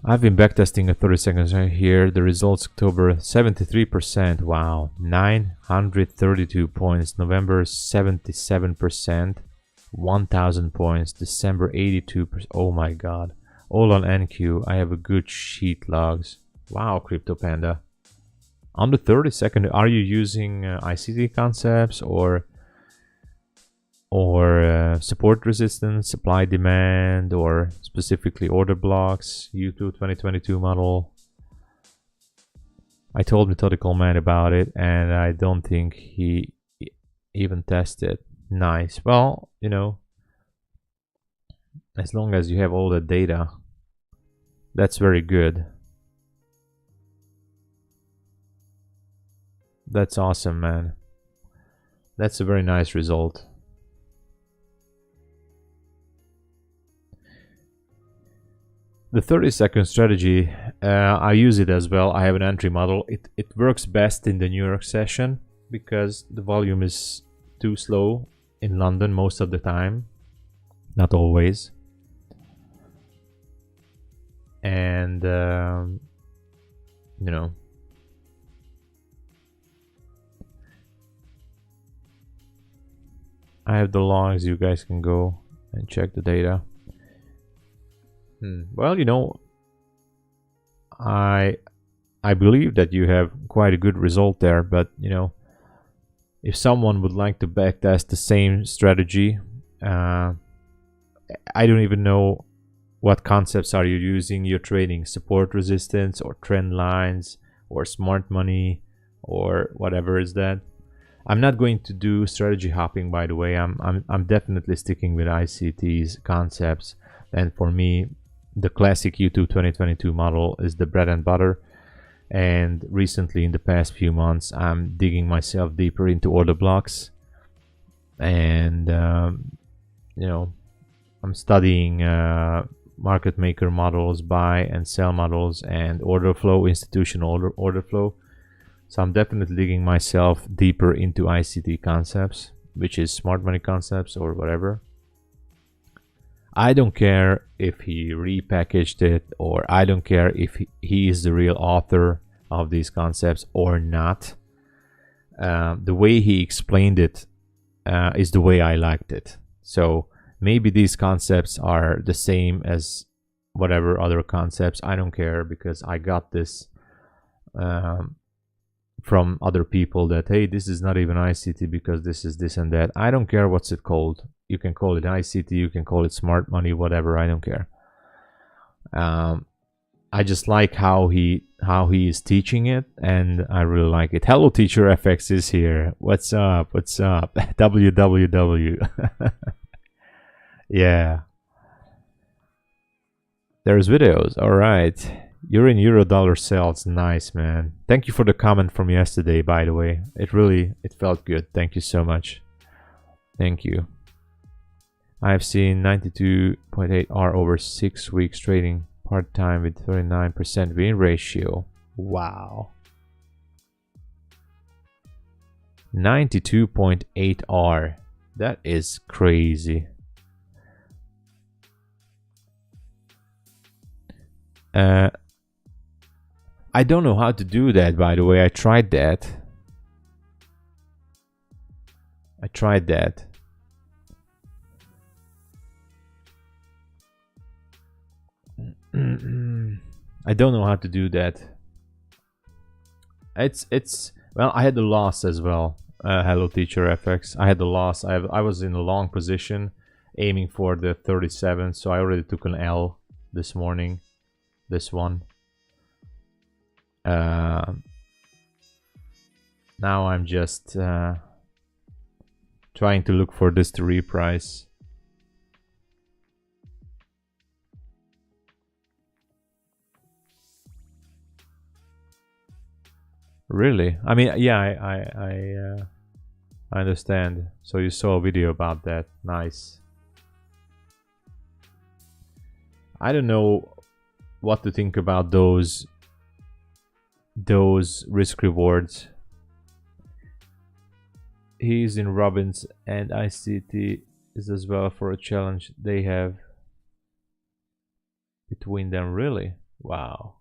I've been backtesting at 30 seconds right here. The results: October 73%. Wow. 932 points. November 77%. 1000 points. December 82%. Oh my god. All on NQ. I have a good sheet logs. Wow, Crypto Panda. On the 32nd, are you using ICT concepts or support resistance, supply demand, or specifically order blocks, U2 2022 model? I told Methodical Man about it, and I don't think he even tested. Nice. Well, you know, as long as you have all the data, that's very good. That's awesome, man. That's a very nice result. The 30-second strategy, I use it as well. I have an entry model. It works best in the New York session because the volume is too slow in London most of the time. Not always. And, you know, I have the logs. You guys can go and check the data. Well, you know, I believe that you have quite a good result there, but you know, if someone would like to backtest the same strategy, I don't even know what concepts are you using. You're trading support resistance or trend lines or smart money or whatever is that. I'm not going to do strategy hopping, by the way. I'm definitely sticking with ICT's concepts, and for me, the classic U2 2022 model is the bread and butter. And recently, in the past few months, I'm digging myself deeper into order blocks, and you know, I'm studying market maker models, buy and sell models, and order flow, institutional order flow. So I'm definitely digging myself deeper into ICT concepts, which is smart money concepts or whatever. I don't care if he repackaged it, or I don't care if he is the real author of these concepts or not. The way he explained it is the way I liked it. So maybe these concepts are the same as whatever other concepts. I don't care, because I got this from other people that, hey, this is not even ICT because this is this and that. I don't care what's it called. You can call it ICT, you can call it smart money, whatever. I don't care. I just like how he is teaching it, and I really like it. Hello, Teacher FX is here. What's up? What's up? www. Yeah. There's videos. All right. You're in Eurodollar sales. Nice, man. Thank you for the comment from yesterday, by the way. It felt good. Thank you so much. Thank you. I've seen 92.8R over 6 weeks trading part-time with 39% win ratio. Wow. 92.8R. That is crazy. I don't know how to do that, by the way. I tried that. I don't know how to do that. It's well, I had the loss as well. Hello, Teacher FX. I had the loss. I was in a long position, aiming for the 37. So I already took an L this morning. This one. Now I'm just trying to look for this to reprice. Really? I mean, yeah, I understand. So you saw a video about that. Nice. I don't know what to think about those risk rewards. He's in Robbins, and ICT is as well for a challenge they have between them. Really? Wow.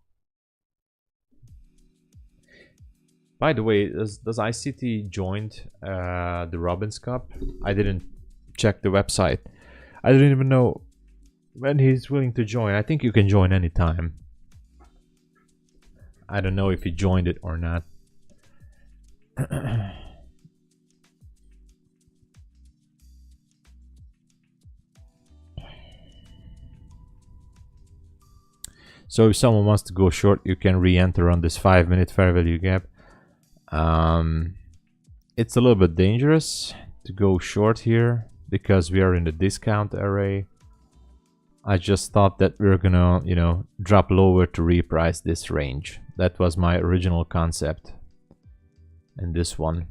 By the way, does ICT joined the Robbins Cup? I didn't check the website. I didn't even know when he's willing to join. I think you can join anytime. I don't know if he joined it or not. So if someone wants to go short, you can re-enter on this 5-minute fair value gap. It's a little bit dangerous to go short here because we are in the discount array. I just thought that we were gonna, you know, drop lower to reprice this range. That was my original concept. And this one.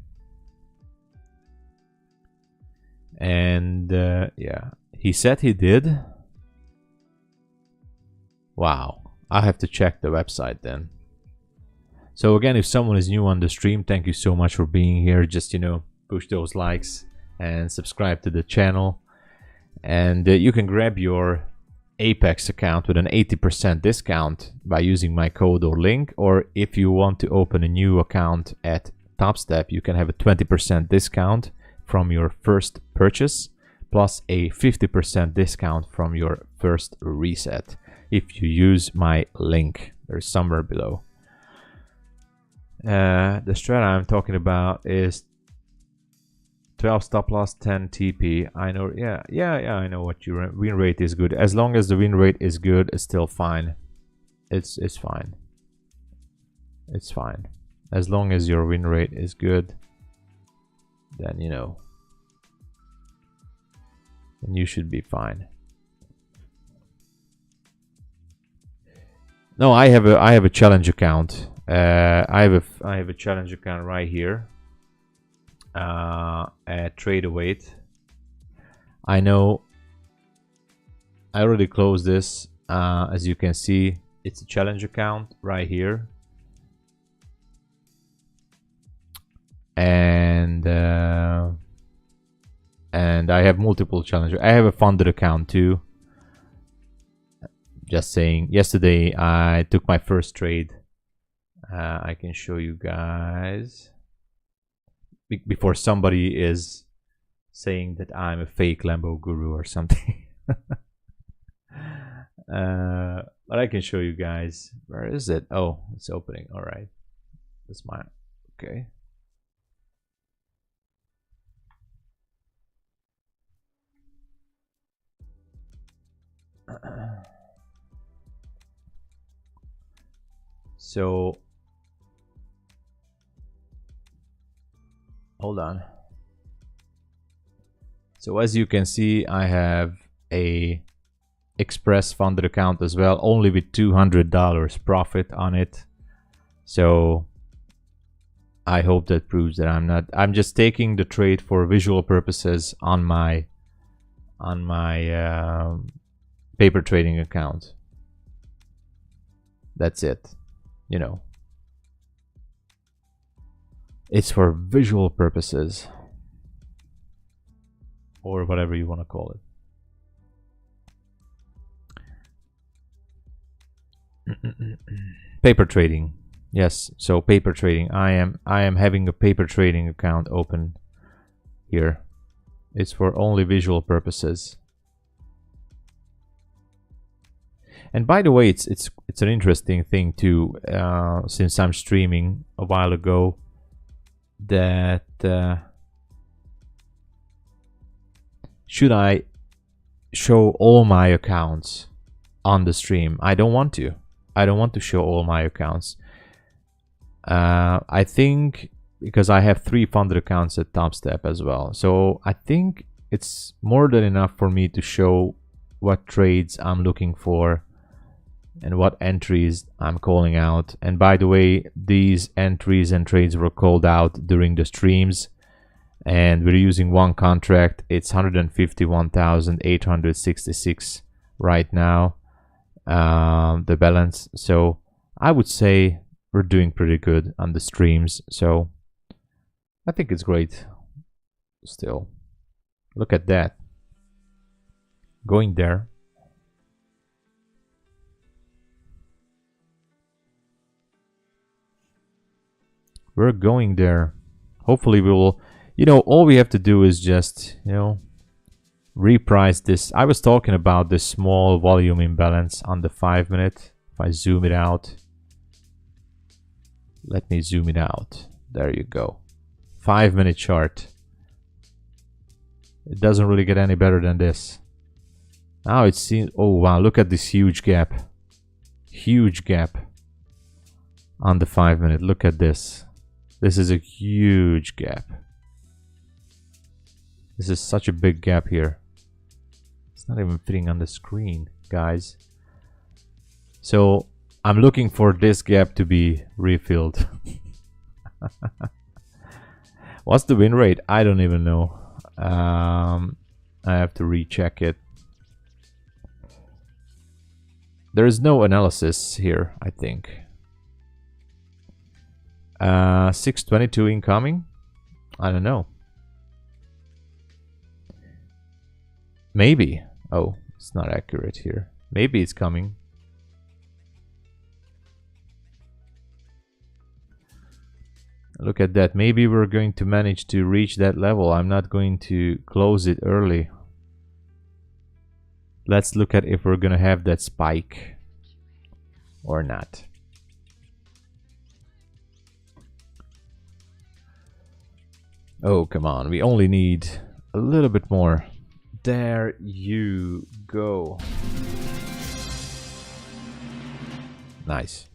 And yeah, he said he did. Wow, I have to check the website then. So again, if someone is new on the stream, thank you so much for being here. Just, you know, push those likes and subscribe to the channel. And you can grab your Apex account with an 80% discount by using my code or link. Or if you want to open a new account at Topstep, you can have a 20% discount from your first purchase, plus a 50% discount from your first reset if you use my link. There's somewhere below. The strat I'm talking about is 12 stop loss, 10 TP. I know, yeah, I know what your win rate is good. As long as the win rate is good, it's still fine. It's fine. It's fine. As long as your win rate is good, then, you know, then you should be fine. No, I have a challenge account. I have a challenge account right here at Tradeawait. I know I already closed this. As you can see, it's a challenge account right here, and I have multiple challenges. I have a funded account too. Just saying, yesterday I took my first trade. I can show you guys before somebody is saying that I'm a fake Lambo guru or something. But I can show you guys. Where is it? Oh, it's opening. All right. That's mine. Okay. So hold on. So as you can see, I have a Express funded account as well, only with $200 profit on it. So I hope that proves that I'm just taking the trade for visual purposes on my paper trading account. That's it. You know, it's for visual purposes, or whatever you want to call it. Paper trading. Yes, so paper trading. I am having a paper trading account open here. It's for only visual purposes. And by the way, it's an interesting thing too, since I'm streaming a while ago, that should I show all my accounts on the stream? I don't want to. I don't want to show all my accounts. I think because I have 3 funded accounts at Topstep as well. So I think it's more than enough for me to show what trades I'm looking for and what entries I'm calling out. And by the way, these entries and trades were called out during the streams, and we're using one contract. It's 151,866 right now, the balance. So I would say we're doing pretty good on the streams. So I think it's great still. Look at that. Going there. We're going there. Hopefully we will, you know, all we have to do is just, you know, reprice this. I was talking about this small volume imbalance on the 5 minute. If I zoom it out, let me zoom it out. There you go. 5 minute chart. It doesn't really get any better than this. Now it seems, oh wow, look at this huge gap. Huge gap on the 5 minute. Look at this. This is a huge gap. This is such a big gap here. It's not even fitting on the screen, guys. So I'm looking for this gap to be refilled. What's the win rate? I don't even know. I have to recheck it. There is no analysis here, I think. 622 incoming. I don't know. Maybe. Oh, it's not accurate here. Maybe it's coming. Look at that. Maybe we're going to manage to reach that level. I'm not going to close it early. Let's look at if we're gonna have that spike or not. Oh, come on. We only need a little bit more. There you go. Nice.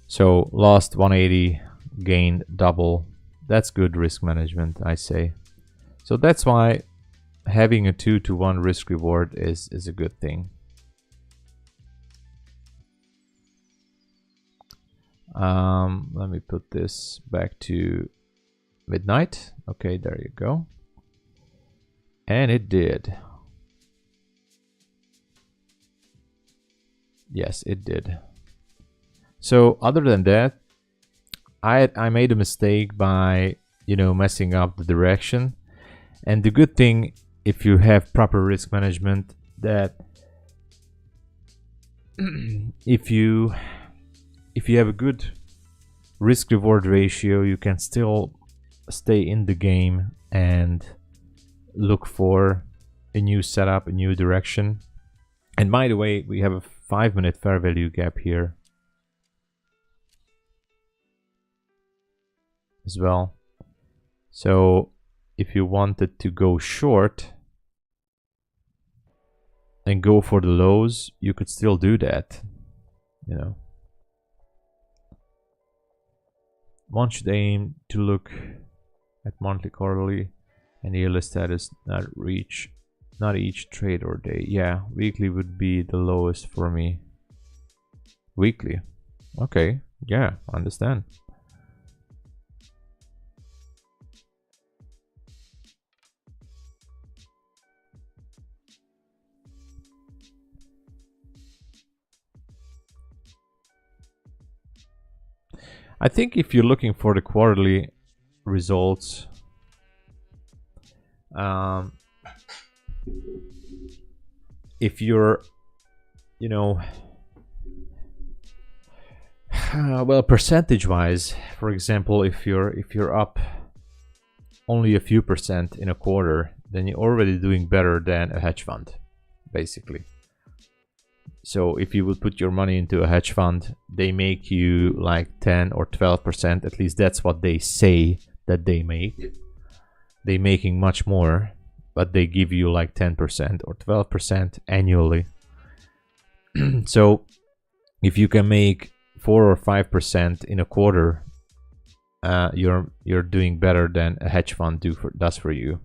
So lost 180, gained double. That's good risk management, I say. So that's why having a 2-to-1 risk reward is a good thing. Let me put this back to midnight. Okay, there you go. And it did. Yes, it did. So other than that, I made a mistake by, you know, messing up the direction. And the good thing, if you have proper risk management, that if you have a good risk reward ratio, you can still stay in the game and look for a new setup, a new direction. And by the way, we have a 5-minute fair value gap here as well. So if you wanted to go short and go for the lows, you could still do that, you know. One should aim to look at monthly, quarterly, and yearly status, not each trade or day. Yeah, weekly would be the lowest for me. Weekly. Okay, yeah, I understand. I think if you're looking for the quarterly results, if you're, you know, well, percentage-wise, for example, if you're up only a few percent in a quarter, then you're already doing better than a hedge fund, basically. So if you would put your money into a hedge fund, they make you like 10 or 12%. At least that's what they say that they make. They're making much more, but they give you like 10% or 12% annually. So if you can make 4 or 5% in a quarter, you're doing better than a hedge fund does for you.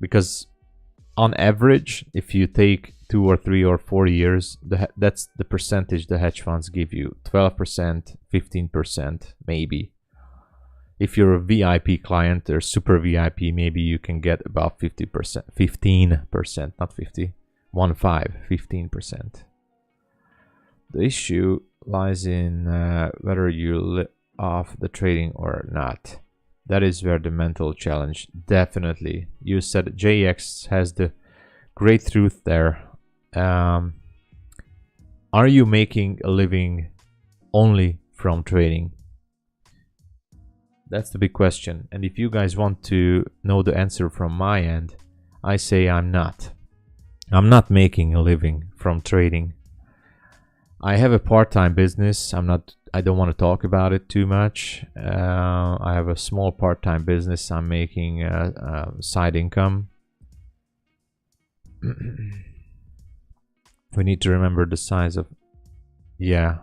Because on average, if you take 2 or 3 or 4 years, that's the percentage the hedge funds give you. 12%, 15%, maybe. If you're a VIP client or super VIP, maybe you can get about 50%, 15%, not 50, 15%. The issue lies in whether you live off the trading or not. That is where the mental challenge, definitely. You said JX has the great truth there. Are you making a living only from trading? That's the big question. And if you guys want to know the answer from my end, I say I'm not. I'm not making a living from trading. I have a part-time business. I don't want to talk about it too much. I have a small part-time business. I'm making side income. We need to remember the size of... Yeah.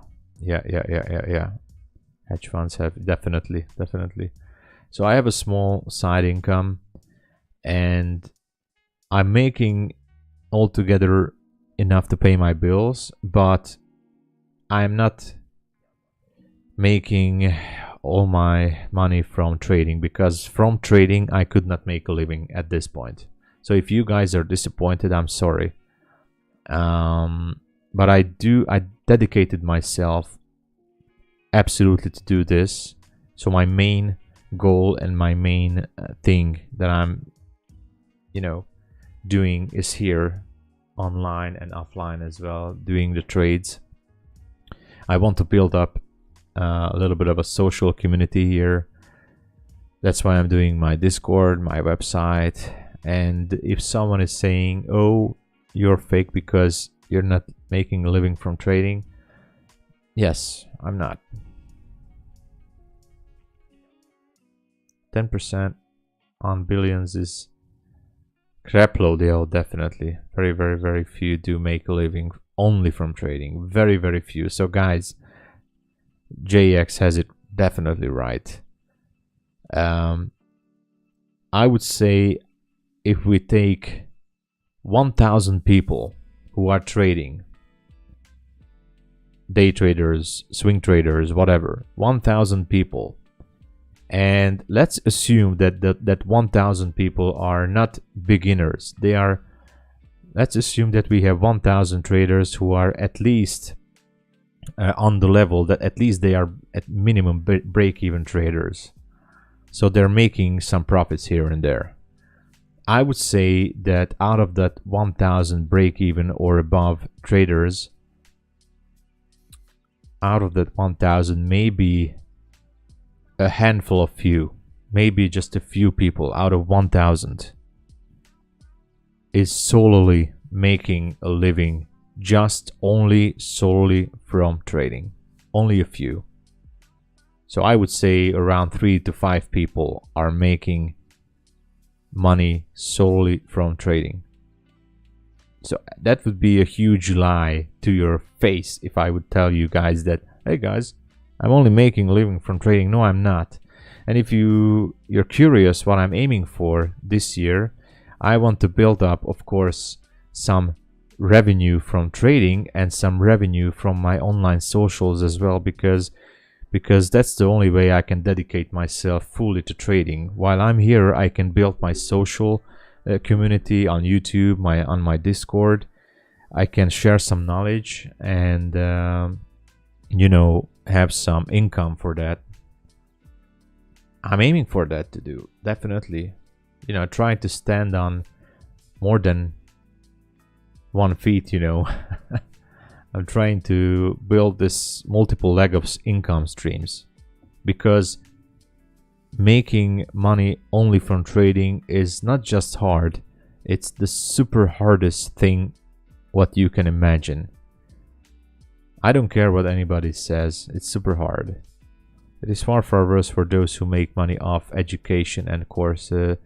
Hedge funds have definitely. So I have a small side income, and I'm making altogether enough to pay my bills, but I'm not making all my money from trading, because from trading I could not make a living at this point. So if you guys are disappointed, I'm sorry. But I dedicated myself absolutely to do this. So my main goal and my main thing that I'm, doing is here, online and offline as well, doing the trades. I want to build up a little bit of a social community here. That's why I'm doing my Discord, my website. And if someone is saying, oh, you're fake because you're not making a living from trading, yes, I'm not. 10% on billions is crapload, definitely. Very few do make a living only from trading. Very few. So guys, JX has it definitely right. I would say if we take 1,000 people who are trading, day traders, swing traders, whatever, 1,000 people, and let's assume that 1,000 people are not beginners. Let's assume that we have 1,000 traders who are at least on the level that at least they are at minimum break-even traders. So they're making some profits here and there. I would say that out of that 1,000 break-even or above traders, out of that 1,000, maybe a handful of few, maybe just a few people out of 1,000 is solely making a living just solely from trading. Only a few. So I would say around 3 to 5 people are making money solely from trading. So that would be a huge lie to your face if I would tell you guys that, hey guys, I'm only making a living from trading. No, I'm not. And if you're curious what I'm aiming for this year, I want to build up, of course, some revenue from trading and some revenue from my online socials as well, because that's the only way I can dedicate myself fully to trading. While I'm here, I can build my social community on YouTube, on my Discord. I can share some knowledge and you know, have some income for that. I'm aiming for that to do, definitely. You know, trying to stand on more than 1 feet, you know. I'm trying to build this multiple leg of income streams, because making money only from trading is not just hard, it's the super hardest thing what you can imagine. I don't care what anybody says, it's super hard. It is far worse for those who make money off education and courses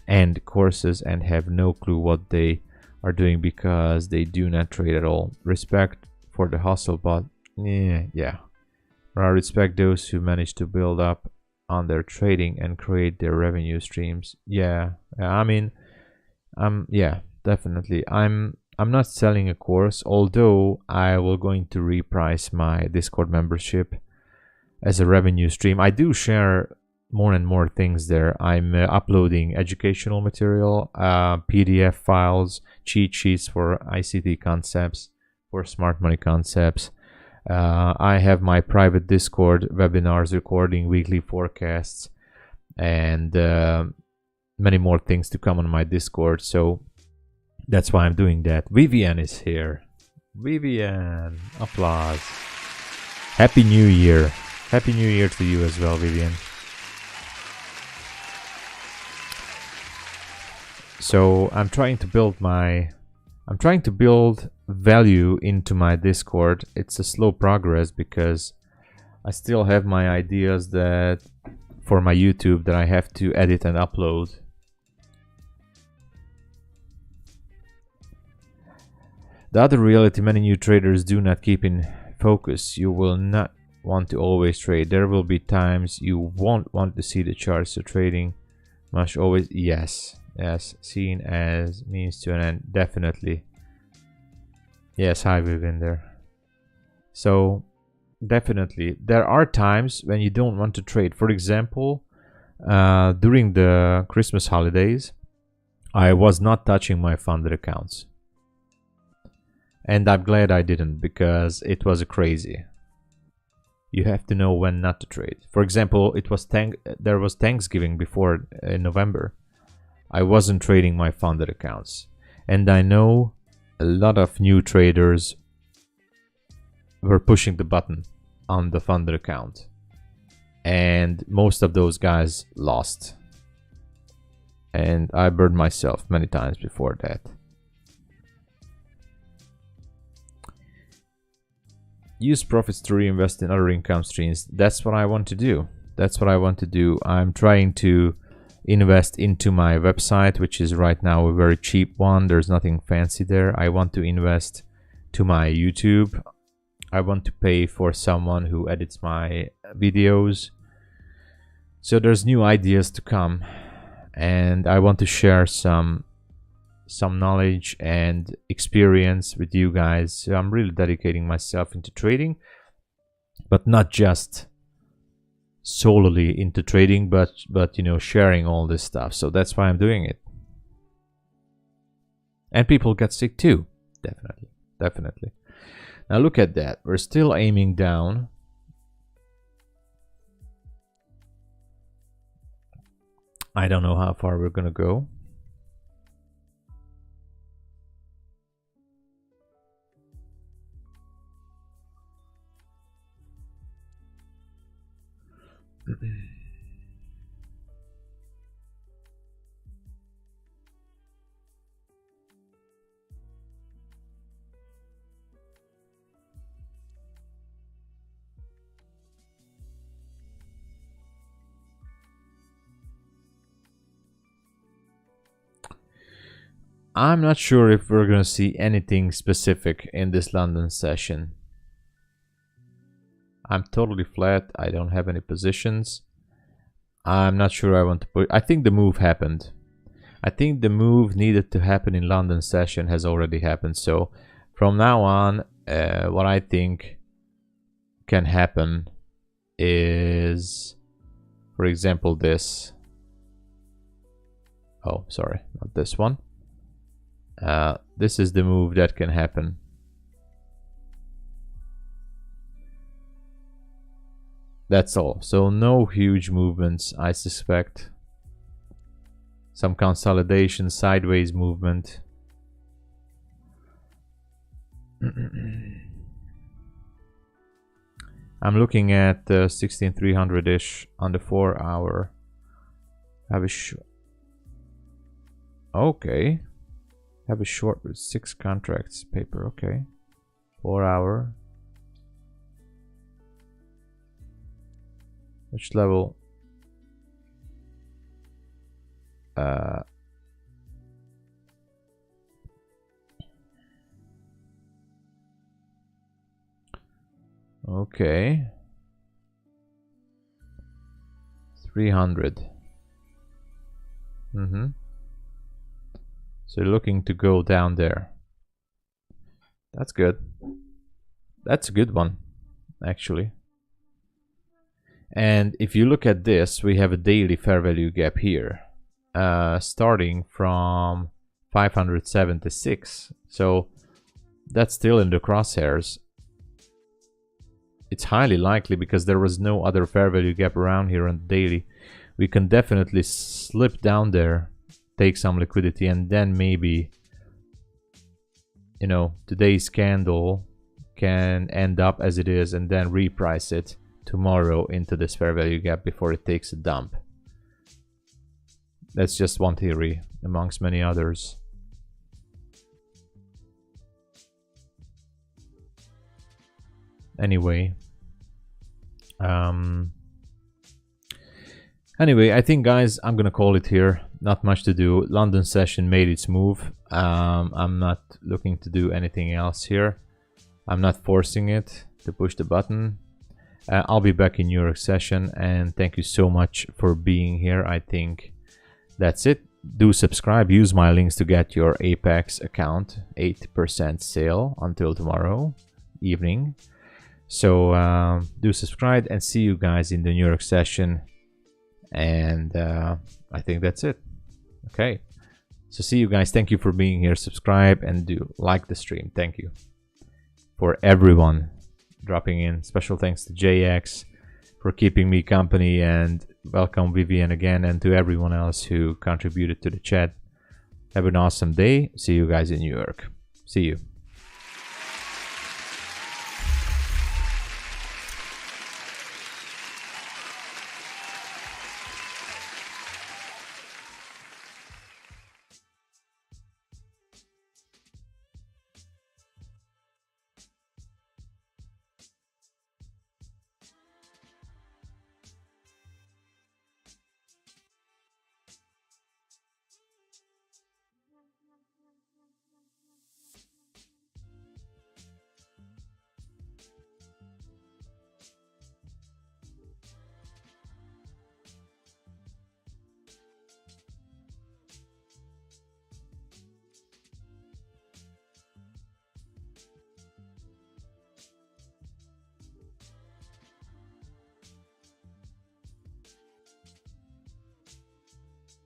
and have no clue what they are doing because they do not trade at all. Respect for the hustle, but yeah. I respect those who manage to build up on their trading and create their revenue streams. Yeah, I mean, yeah, definitely. I'm not selling a course, although I will going to reprice my Discord membership as a revenue stream. I do share more and more things there. I'm uploading educational material, PDF files, cheat sheets for ICT concepts, for smart money concepts. I have my private Discord webinars recording weekly forecasts and many more things to come on my Discord. So that's why I'm doing that. Vivian is here. Vivian, applause. Happy New Year. Happy New Year to you as well, Vivian. So I'm trying to build value into my Discord. It's a slow progress because I still have my ideas that for my YouTube that I have to edit and upload. The other reality many new traders do not keep in focus. You will not want to always trade. There will be times you won't want to see the charts. So trading must always, yes, seen as means to an end. Definitely. Yes, hi Vivian there. So definitely there are times when you don't want to trade. For example, during the Christmas holidays, I was not touching my funded accounts, and I'm glad I didn't, because it was crazy. You have to know when not to trade. For example, there was Thanksgiving before in November. I wasn't trading my funded accounts, and I know a lot of new traders were pushing the button on the funded account, and most of those guys lost, and I burned myself many times before that. Use profits to reinvest in other income streams. That's what I want to do. I'm trying to invest into my website, which is right now a very cheap one. There's nothing fancy there. I want to invest to my YouTube. I want to pay for someone who edits my videos. So there's new ideas to come, and I want to share some knowledge and experience with you guys. So I'm really dedicating myself into trading, but not just solely into trading, but you know, sharing all this stuff. So that's why I'm doing it. And people get sick too. Definitely. Now look at that. We're still aiming down. I don't know how far we're gonna go. I'm not sure if we're gonna see anything specific in this London session. I'm totally flat. I don't have any positions. I'm not sure I want to put. I think the move happened. I think the move needed to happen in London session has already happened. So from now on, what I think can happen is, for example, this. Oh, sorry, not this one. This is the move that can happen. That's all. So no huge movements, I suspect. Some consolidation, sideways movement. I'm looking at 16300-ish on the 4 hour. Have a okay. Have a short with 6 contracts paper. Okay. 4 hour. Which level? Okay. 300. So you're looking to go down there. That's good. That's a good one, actually. And if you look at this, we have a daily fair value gap here, starting from 576. So that's still in the crosshairs. It's highly likely, because there was no other fair value gap around here on the daily. We can definitely slip down there, take some liquidity, and then maybe, you know, today's candle can end up as it is and then reprice it tomorrow into this fair value gap before it takes a dump. That's just one theory amongst many others. Anyway, I think, guys, I'm gonna call it here. Not much to do. London session made its move. I'm not looking to do anything else here. I'm not forcing it to push the button. I'll be back in New York session, and thank you so much for being here. I think that's it. Do subscribe. Use my links to get your Apex account 8% sale until tomorrow evening. So do subscribe, and see you guys in the New York session. And I think that's it. Okay, so see you guys. Thank you for being here. Subscribe and do like the stream. Thank you for everyone dropping in. Special thanks to JX for keeping me company, and welcome Vivian again, and to everyone else who contributed to the chat. Have an awesome day. See you guys in New York. See you.